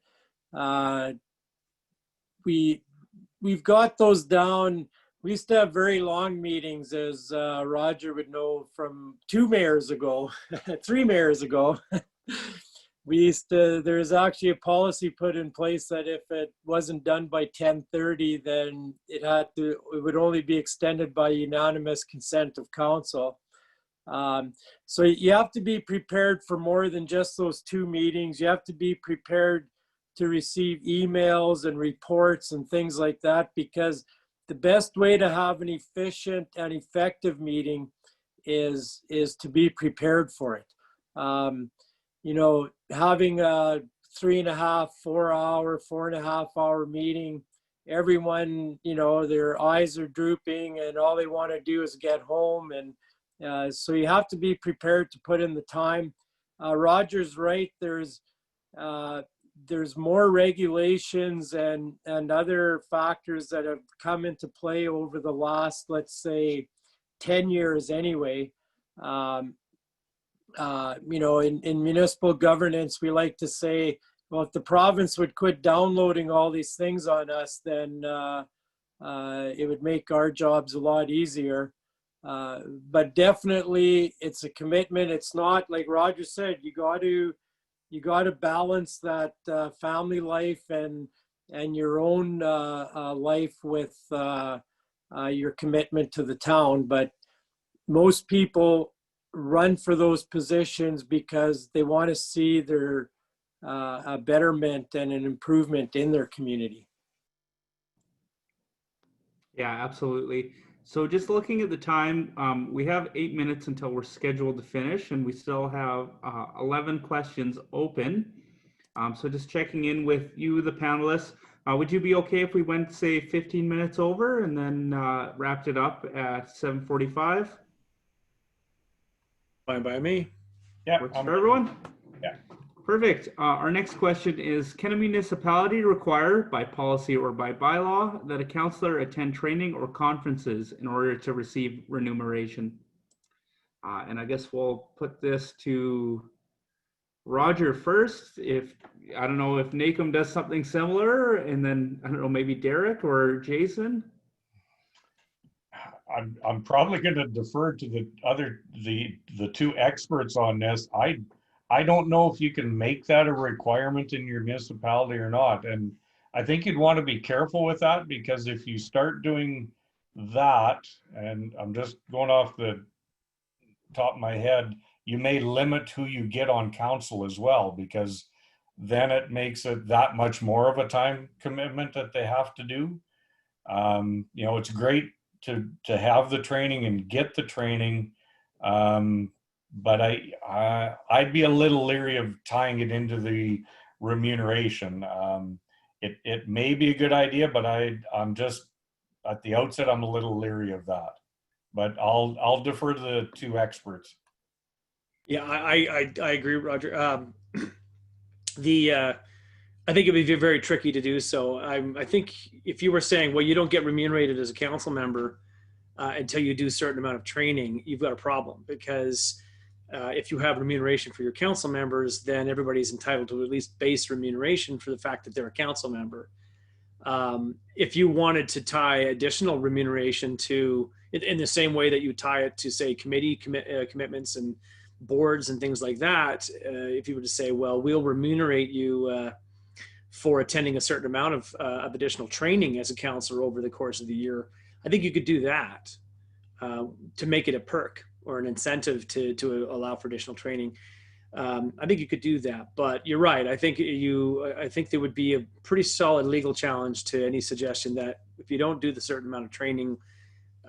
We've got those down. We used to have very long meetings, as Roger would know from 2 mayors ago, 3 mayors ago. There's actually a policy put in place that if it wasn't done by 10:30, then it would only be extended by unanimous consent of council. So you have to be prepared for more than just those 2 meetings. You have to be prepared to receive emails and reports and things like that, because the best way to have an efficient and effective meeting is to be prepared for it. You know, having a 3.5, 4-hour, 4.5-hour meeting, everyone, you know, their eyes are drooping and all they want to do is get home. And so you have to be prepared to put in the time. Roger's right. There's more regulations and other factors that have come into play over the last, let's say, 10 years anyway. You know, in municipal governance, we like to say, well, if the province would quit downloading all these things on us, then it would make our jobs a lot easier. But definitely, it's a commitment. It's not, like Roger said, you got to balance that family life and your own life with your commitment to the town. But most people run for those positions because they want to see their a betterment and an improvement in their community. Yeah, absolutely. So just looking at the time, we have 8 minutes until we're scheduled to finish, and we still have 11 questions open. So just checking in with you, the panelists, would you be okay if we went, say, 15 minutes over and then wrapped it up at 7:45? Fine by me. Yeah. Works for everyone? Yeah. Perfect. Our next question is, can a municipality require, by policy or by bylaw, that a counselor attend training or conferences in order to receive remuneration? And I guess we'll put this to Roger first. I don't know if NACOM does something similar, and then, I don't know, maybe Derek or Jason? I'm probably going to defer to the 2 experts on this. I don't know if you can make that a requirement in your municipality or not. And I think you'd want to be careful with that, because if you start doing that, and I'm just going off the top of my head, you may limit who you get on council as well, because then it makes it that much more of a time commitment that they have to do. You know, it's great to have the training and get the training. But I'd be a little leery of tying it into the remuneration. It may be a good idea, but I'm just, at the outset, I'm a little leery of that. But I'll defer to the 2 experts. Yeah, I agree, Roger. I think it would be very tricky to do so. I think if you were saying, well, you don't get remunerated as a council member until you do a certain amount of training, you've got a problem, because if you have remuneration for your council members, then everybody's entitled to at least base remuneration for the fact that they're a council member. If you wanted to tie additional remuneration to, in the same way that you tie it to, say, committee commitments and boards and things like that, if you were to say, well, we'll remunerate you for attending a certain amount of additional training as a counselor over the course of the year, I think you could do that to make it a perk or an incentive to allow for additional training. I think you could do that, but you're right. I think there would be a pretty solid legal challenge to any suggestion that if you don't do the certain amount of training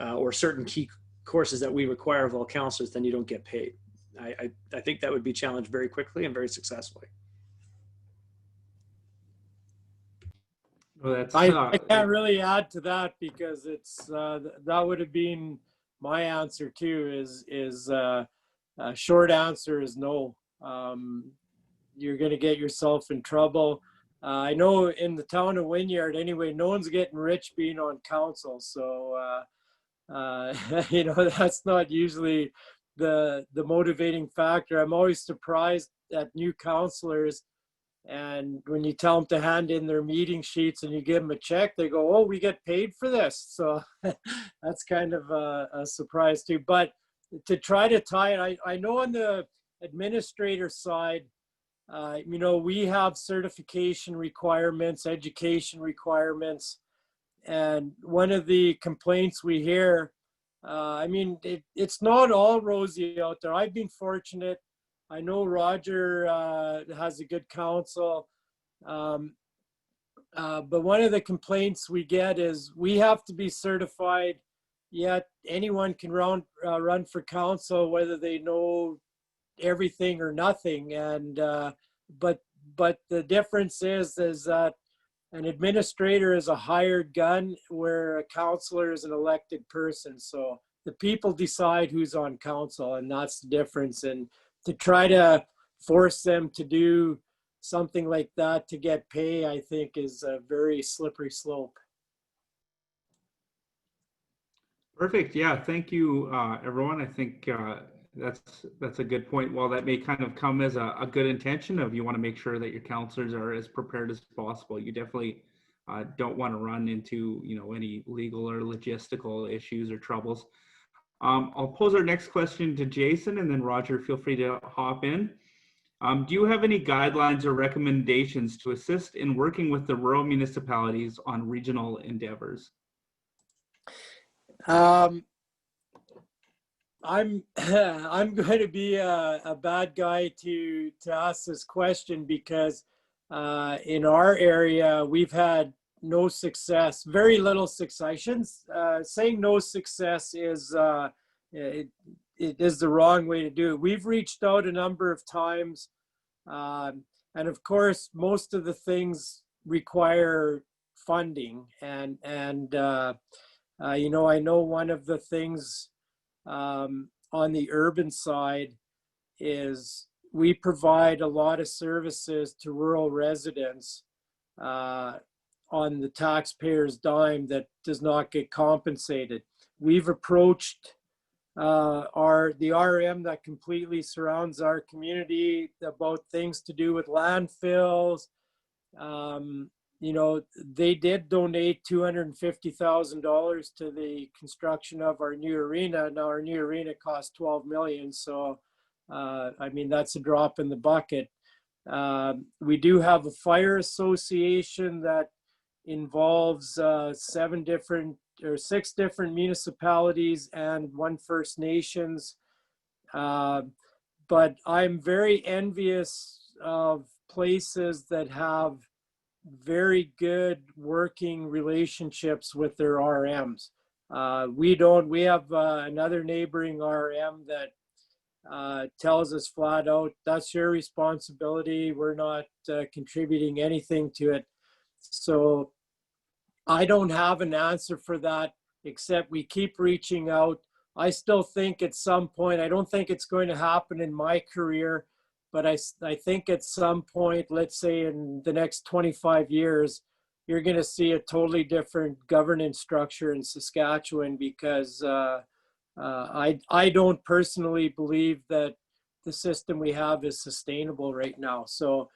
or certain key courses that we require of all counselors, then you don't get paid. I think that would be challenged very quickly and very successfully. Well, I can't really add to that, because it's that would have been my answer too is short answer is no. You're going to get yourself in trouble. I know in the town of Wynyard, anyway, no one's getting rich being on council. So, you know, that's not usually the motivating factor. I'm always surprised at new councilors. And when you tell them to hand in their meeting sheets and you give them a check, they go, "Oh, we get paid for this." So that's kind of a surprise too. But to try to tie it, I know on the administrator side, you know, we have certification requirements, education requirements. And one of the complaints we hear, I mean, it's not all rosy out there. I've been fortunate. I know Roger has a good council. But one of the complaints we get is we have to be certified, yet anyone can run for council, whether they know everything or nothing. And but the difference is that an administrator is a hired gun, where a councillor is an elected person. So the people decide who's on council, and that's the difference. And to try to force them to do something like that to get pay, I think is a very slippery slope. Perfect. Yeah, thank you, everyone. I think that's a good point. While that may kind of come as a good intention of you want to make sure that your counselors are as prepared as possible, you definitely don't want to run into any legal or logistical issues or troubles. I'll pose our next question to Jason, and then Roger, feel free to hop in. Do you have any guidelines or recommendations to assist in working with the rural municipalities on regional endeavors? I'm I'm going to be a bad guy to ask this question, because in our area we've had no success, very little success. Saying no success is it is the wrong way to do it. We've reached out a number of times, and of course most of the things require funding, and you know, I know one of the things on the urban side is we provide a lot of services to rural residents on the taxpayer's dime that does not get compensated. We've approached the RM that completely surrounds our community about things to do with landfills. You know, they did donate $250,000 to the construction of our new arena. Now our new arena cost $12 million. So, I mean, that's a drop in the bucket. We do have a fire association that involves 6 different municipalities and 1 First Nations. But I'm very envious of places that have very good working relationships with their RMs. We have another neighboring RM that tells us flat out, that's your responsibility. We're not contributing anything to it. So I don't have an answer for that, except we keep reaching out. I still think at some point, I don't think it's going to happen in my career, but I think at some point, let's say in the next 25 years, you're going to see a totally different governance structure in Saskatchewan, because I don't personally believe that the system we have is sustainable right now. So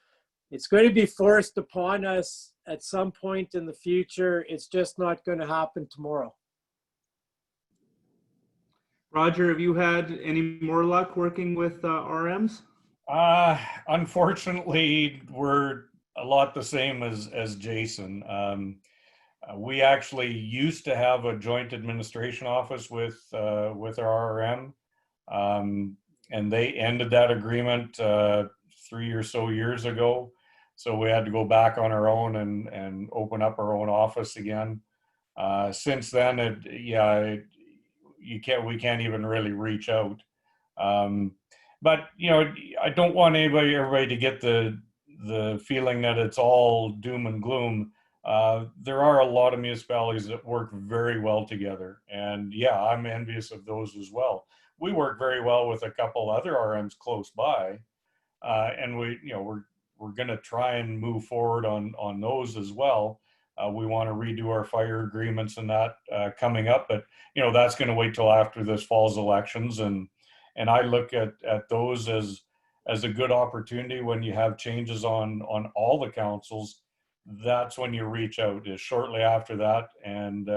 it's going to be forced upon us at some point in the future. It's just not going to happen tomorrow. Roger, have you had any more luck working with RMs? Unfortunately, we're a lot the same as Jason. We actually used to have a joint administration office with our RM, and they ended that agreement 3 or so years ago. So we had to go back on our own and open up our own office again. Since then, we can't even really reach out. But you know, I don't want everybody to get the feeling that it's all doom and gloom. there are a lot of municipalities that work very well together. And yeah, I'm envious of those as well. We work very well with a couple other RMs close by, and we're going to try and move forward on those as well. We want to redo our fire agreements and that coming up, but that's going to wait till after this fall's elections, and I look at those as a good opportunity when you have changes on all the councils. That's when you reach out, is shortly after that, and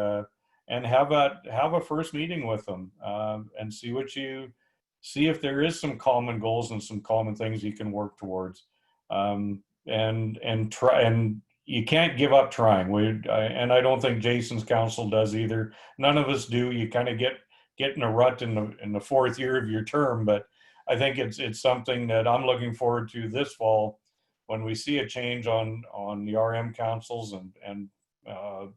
have a first meeting with them, and see if there is some common goals and some common things you can work towards, and try. And you can't give up trying. And I don't think Jason's council does either. None of us do. You kind of get in a rut in the fourth year of your term, but I think it's something that I'm looking forward to this fall, when we see a change on the RM councils and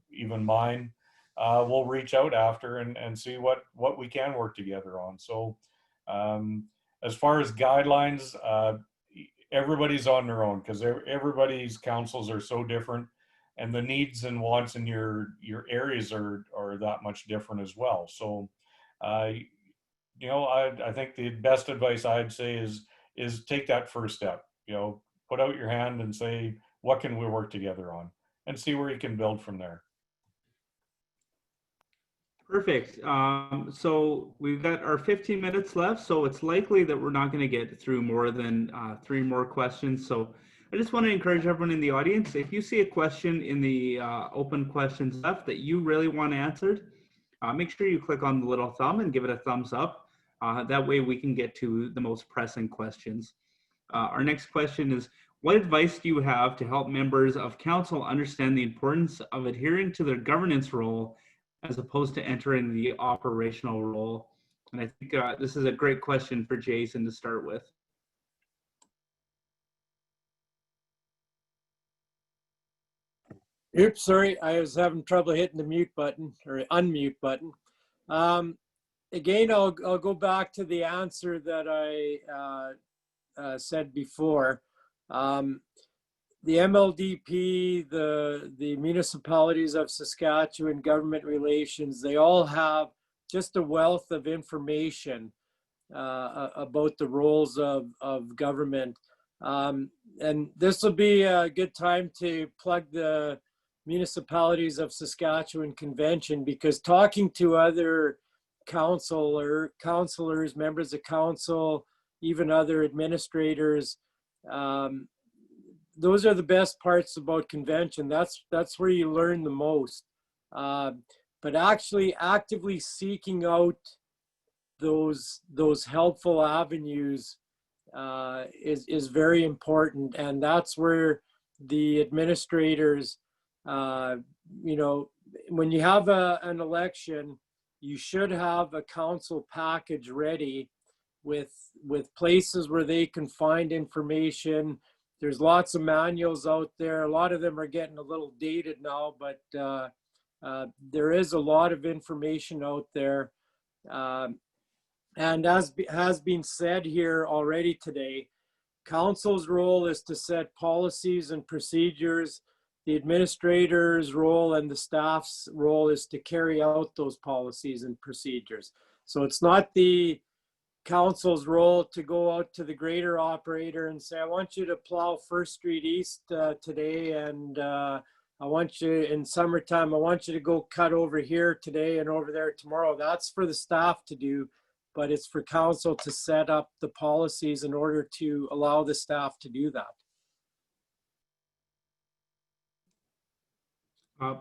even mine. We'll reach out after and see what we can work together on. So as far as guidelines, everybody's on their own, because everybody's councils are so different, and the needs and wants in your areas are that much different as well. So I think the best advice I'd say is take that first step. Put out your hand and say, what can we work together on, and see where you can build from there. Perfect. So we've got our 15 minutes left, so it's likely that we're not going to get through more than 3 more questions. So I just want to encourage everyone in the audience, if you see a question in the open questions left that you really want answered, make sure you click on the little thumb and give it a thumbs up. That way we can get to the most pressing questions. Our next question is, what advice do you have to help members of council understand the importance of adhering to their governance role as opposed to entering the operational role? And I think this is a great question for Jason to start with. Oops, sorry, I was having trouble hitting the mute button or unmute button. Again, I'll go back to the answer that I said before. The MLDP, the Municipalities of Saskatchewan, government relations, they all have just a wealth of information about the roles of government. And this will be a good time to plug the Municipalities of Saskatchewan convention, because talking to other councillors, members of council, even other administrators, those are the best parts about convention. That's where you learn the most. But actually actively seeking out those helpful avenues is very important. And that's where the administrators, when you have an election, you should have a council package ready with places where they can find information. There's lots of manuals out there. A lot of them are getting a little dated now, but there is a lot of information out there. And as has been said here already today, council's role is to set policies and procedures. The administrator's role and the staff's role is to carry out those policies and procedures. So it's not the council's role to go out to the grader operator and say, I want you to plow First Street East today, and I want you in summertime, I want you to go cut over here today and over there tomorrow. That's for the staff to do, but it's for council to set up the policies in order to allow the staff to do that.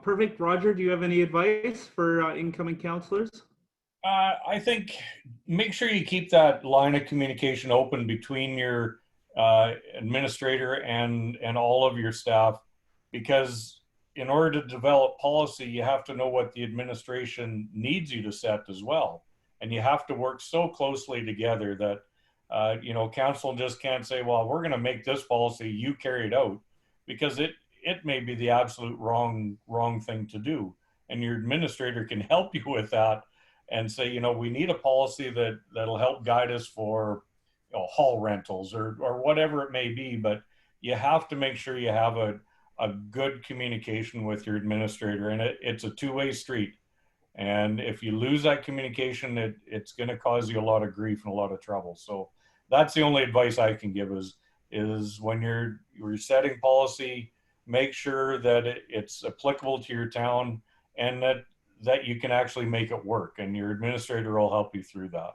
Perfect. Roger, do you have any advice for incoming councillors? I think make sure you keep that line of communication open between your administrator and all of your staff, because in order to develop policy, you have to know what the administration needs you to set as well. And you have to work so closely together that, council just can't say, well, we're going to make this policy, you carry it out, because it may be the absolute wrong thing to do. And your administrator can help you with that and say, we need a policy that'll help guide us for hall rentals or whatever it may be. But you have to make sure you have a a good communication with your administrator, and it's a two-way street. And if you lose that communication, it's going to cause you a lot of grief and a lot of trouble. So that's the only advice I can give is when you're setting policy, make sure that it's applicable to your town and that you can actually make it work, and your administrator will help you through that.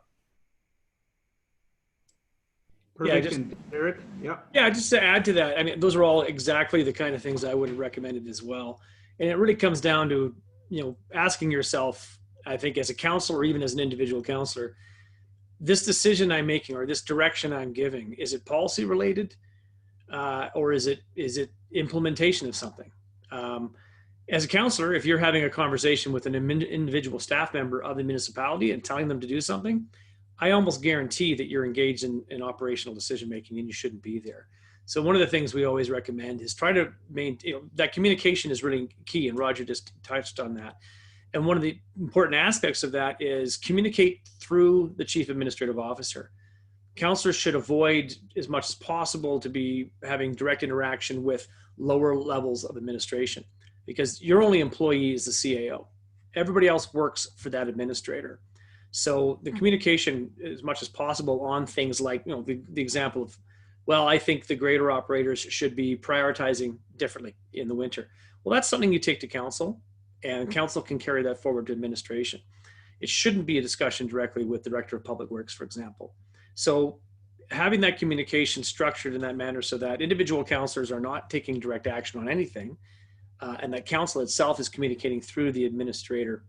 Perfect. And Derek, yeah. Yeah, just to add to that, I mean, those are all exactly the kind of things I would have recommended as well. And it really comes down to, asking yourself, I think as a counselor or even as an individual counselor, this decision I'm making or this direction I'm giving, is it policy related or is it implementation of something? As a counselor, if you're having a conversation with an individual staff member of the municipality and telling them to do something, I almost guarantee that you're engaged in operational decision making and you shouldn't be there. So one of the things we always recommend is try to maintain, that communication is really key, and Roger just touched on that. And one of the important aspects of that is communicate through the chief administrative officer. Counselors should avoid as much as possible to be having direct interaction with lower levels of administration, because your only employee is the CAO. Everybody else works for that administrator. So the communication as much as possible on things like, the example of, well, I think the grader operators should be prioritizing differently in the winter. Well, that's something you take to council, and council can carry that forward to administration. It shouldn't be a discussion directly with the director of public works, for example. So having that communication structured in that manner so that individual councilors are not taking direct action on anything, and that council itself is communicating through the administrator,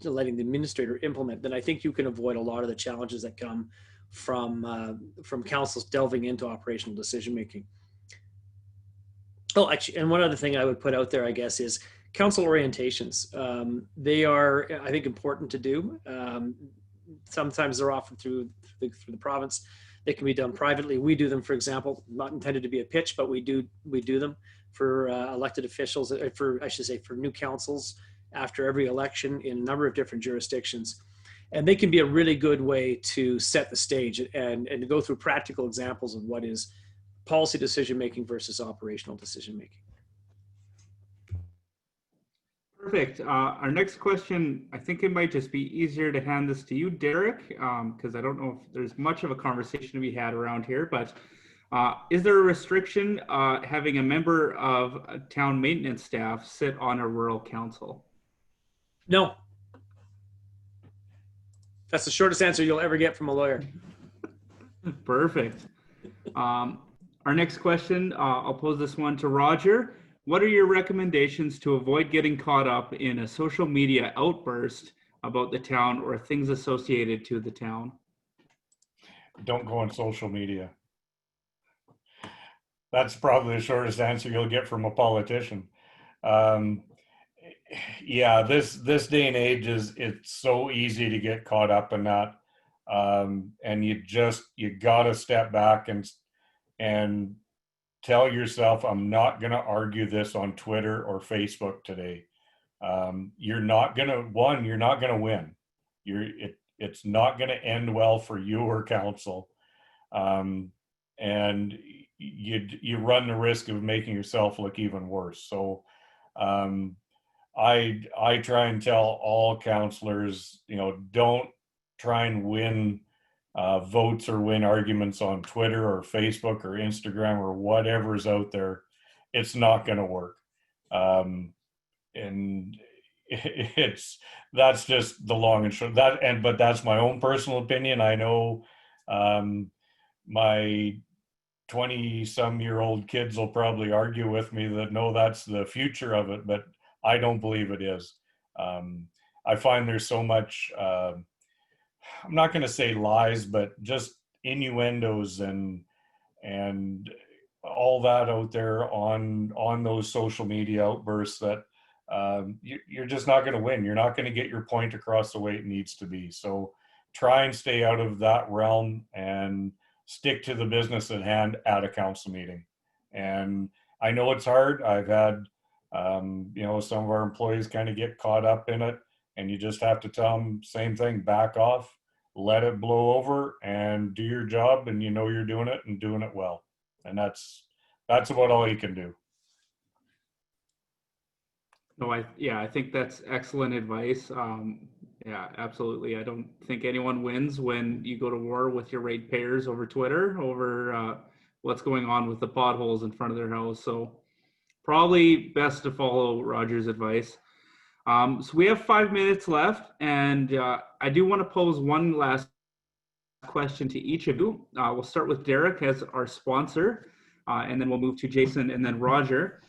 letting the administrator implement, then I think you can avoid a lot of the challenges that come from councils delving into operational decision making. Oh, actually, and one other thing I would put out there, I guess, is council orientations. They are, I think, important to do. Sometimes they're offered through the province. They can be done privately. We do them, for example, not intended to be a pitch, but we do them for elected officials, for new councils after every election in a number of different jurisdictions. And they can be a really good way to set the stage and to go through practical examples of what is policy decision-making versus operational decision-making. Perfect. Our next question, I think it might just be easier to hand this to you, Derek, because I don't know if there's much of a conversation to be had around here, but is there a restriction having a member of a town maintenance staff sit on a rural council? No. That's the shortest answer you'll ever get from a lawyer. Perfect. Our next question, I'll pose this one to Roger. What are your recommendations to avoid getting caught up in a social media outburst about the town or things associated to the town? Don't go on social media. That's probably the shortest answer you'll get from a politician. Yeah, this day and age it's so easy to get caught up in that, and you gotta step back and tell yourself, I'm not gonna argue this on Twitter or Facebook today. You're not gonna win. It's not gonna end well for you or council, and you run the risk of making yourself look even worse. So I try and tell all counselors, don't try and win votes or win arguments on Twitter or Facebook or Instagram or whatever's out there. It's not going to work. And that's just the long and short but that's my own personal opinion. I know my 20-some-year-old kids will probably argue with me that no, that's the future of it, but I don't believe it is. I find there's so much, I'm not going to say lies, but just innuendos and all that out there on those social media outbursts that you're just not going to win. You're not going to get your point across the way it needs to be. So try and stay out of that realm and stick to the business at hand at a council meeting. And I know it's hard. I've had some of our employees kind of get caught up in it, and you just have to tell them same thing, back off, let it blow over and do your job, and you're doing it and doing it well. And that's about all you can do. No, I think that's excellent advice. Yeah, absolutely. I don't think anyone wins when you go to war with your ratepayers over Twitter over what's going on with the potholes in front of their house. So probably best to follow Roger's advice. So we have 5 minutes left, and I do want to pose one last question to each of you. We'll start with Derek as our sponsor, and then we'll move to Jason and then Roger.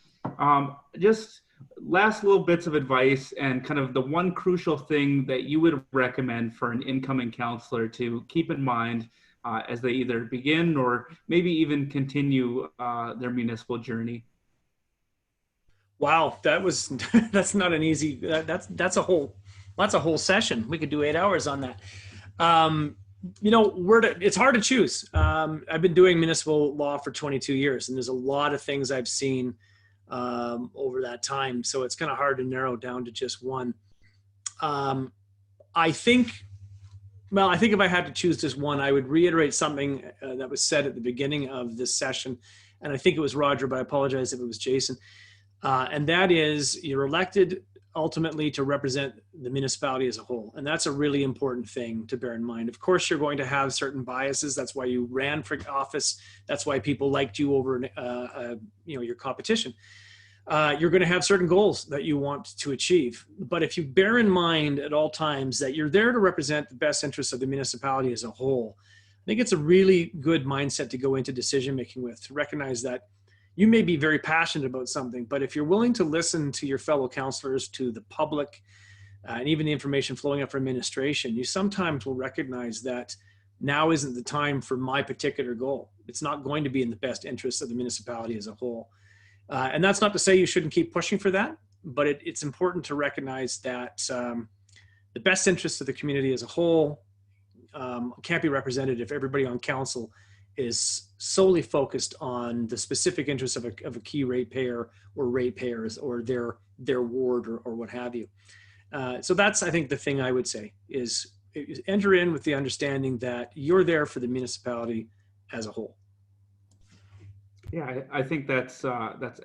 Just last little bits of advice and kind of the one crucial thing that you would recommend for an incoming counselor to keep in mind as they either begin or maybe even continue their municipal journey. Wow, that's not an easy. That's a whole session. We could do 8 hours on that. It's hard to choose. I've been doing municipal law for 22 years, and there's a lot of things I've seen over that time. So it's kind of hard to narrow down to just one. I think if I had to choose just one, I would reiterate something that was said at the beginning of this session. And I think it was Roger, but I apologize if it was Jason. And that is, you're elected ultimately to represent the municipality as a whole. And that's a really important thing to bear in mind. Of course, you're going to have certain biases. That's why you ran for office. That's why people liked you over your competition. You're going to have certain goals that you want to achieve. But if you bear in mind at all times that you're there to represent the best interests of the municipality as a whole, I think it's a really good mindset to go into decision making with, to recognize that you may be very passionate about something, but if you're willing to listen to your fellow councillors, to the public, and even the information flowing up from administration, you sometimes will recognize that now isn't the time for my particular goal. It's not going to be in the best interest of the municipality as a whole. And that's not to say you shouldn't keep pushing for that, but it's important to recognize that the best interest of the community as a whole can't be represented if everybody on council is solely focused on the specific interests of a key ratepayer or ratepayers or their ward or what have you. So that's, I think, the thing I would say is enter in with the understanding that you're there for the municipality as a whole. Yeah, I think that's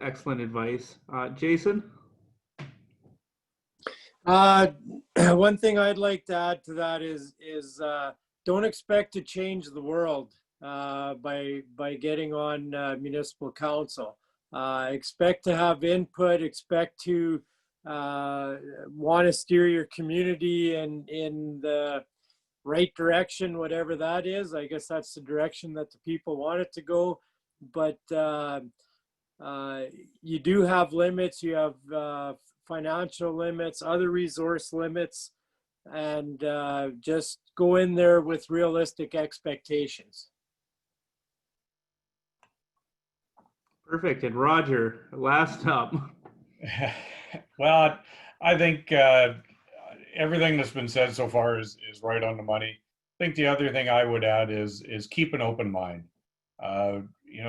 excellent advice. Jason? One thing I'd like to add to that is don't expect to change the world by getting on municipal council. Expect to have input, expect to want to steer your community in the right direction, whatever that is. I guess that's the direction that the people want it to go. But you do have limits. You have financial limits, other resource limits, and just go in there with realistic expectations. Perfect. And Roger, last up. Well, I think everything that's been said so far is right on the money. I think the other thing I would add is keep an open mind.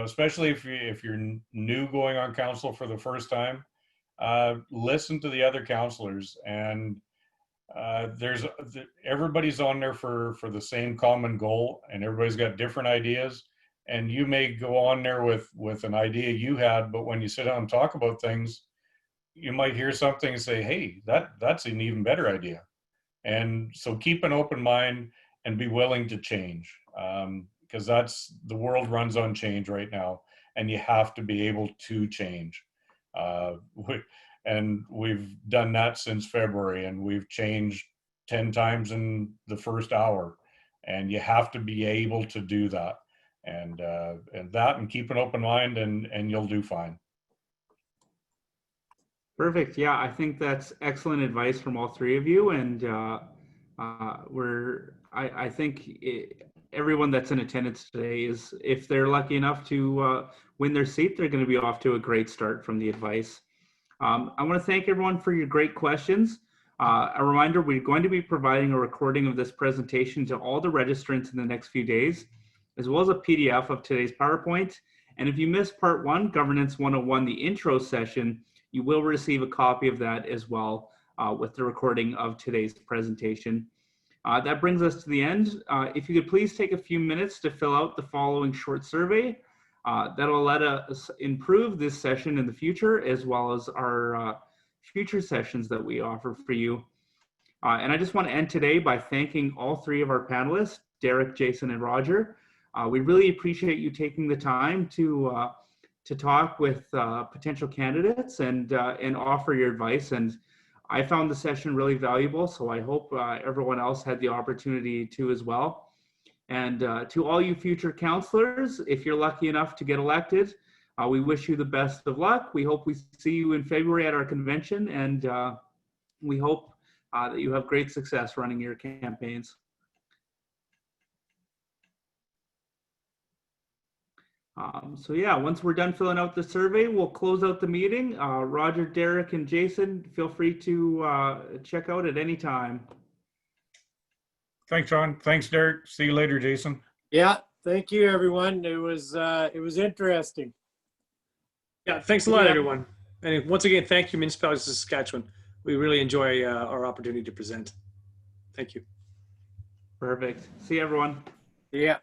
Especially if you're new going on council for the first time, listen to the other councillors, and everybody's on there for the same common goal, and everybody's got different ideas. And you may go on there with an idea you had, but when you sit down and talk about things, you might hear something and say, hey, that's an even better idea. And so keep an open mind and be willing to change, because the world runs on change right now, and you have to be able to change. And we've done that since February, and we've changed 10 times in the first hour, and you have to be able to do that. And keep an open mind, and you'll do fine. Perfect. Yeah, I think that's excellent advice from all three of you. And I think everyone that's in attendance today is, if they're lucky enough to win their seat, they're going to be off to a great start from the advice. I want to thank everyone for your great questions. A reminder, we're going to be providing a recording of this presentation to all the registrants in the next few days, as well as a PDF of today's PowerPoint. And if you missed part 1, Governance 101, the intro session, you will receive a copy of that as well with the recording of today's presentation. That brings us to the end. If you could please take a few minutes to fill out the following short survey. That'll let us improve this session in the future, as well as our future sessions that we offer for you. And I just want to end today by thanking all three of our panelists, Derek, Jason, and Roger. We really appreciate you taking the time to talk with potential candidates and offer your advice. And I found the session really valuable, so I hope everyone else had the opportunity to as well. And to all you future counselors, if you're lucky enough to get elected, we wish you the best of luck. We hope we see you in February at our convention, and we hope that you have great success running your campaigns. So yeah, once we're done filling out the survey, we'll close out the meeting. Roger, Derek, and Jason, feel free to check out at any time. Thanks, Sean. Thanks, Derek. See you later, Jason. Yeah, thank you, everyone. It was interesting. Yeah, thanks a lot, Yeah. everyone. And once again, thank you, Municipalities of Saskatchewan. We really enjoy our opportunity to present. Thank you. Perfect. See you, everyone. Yeah.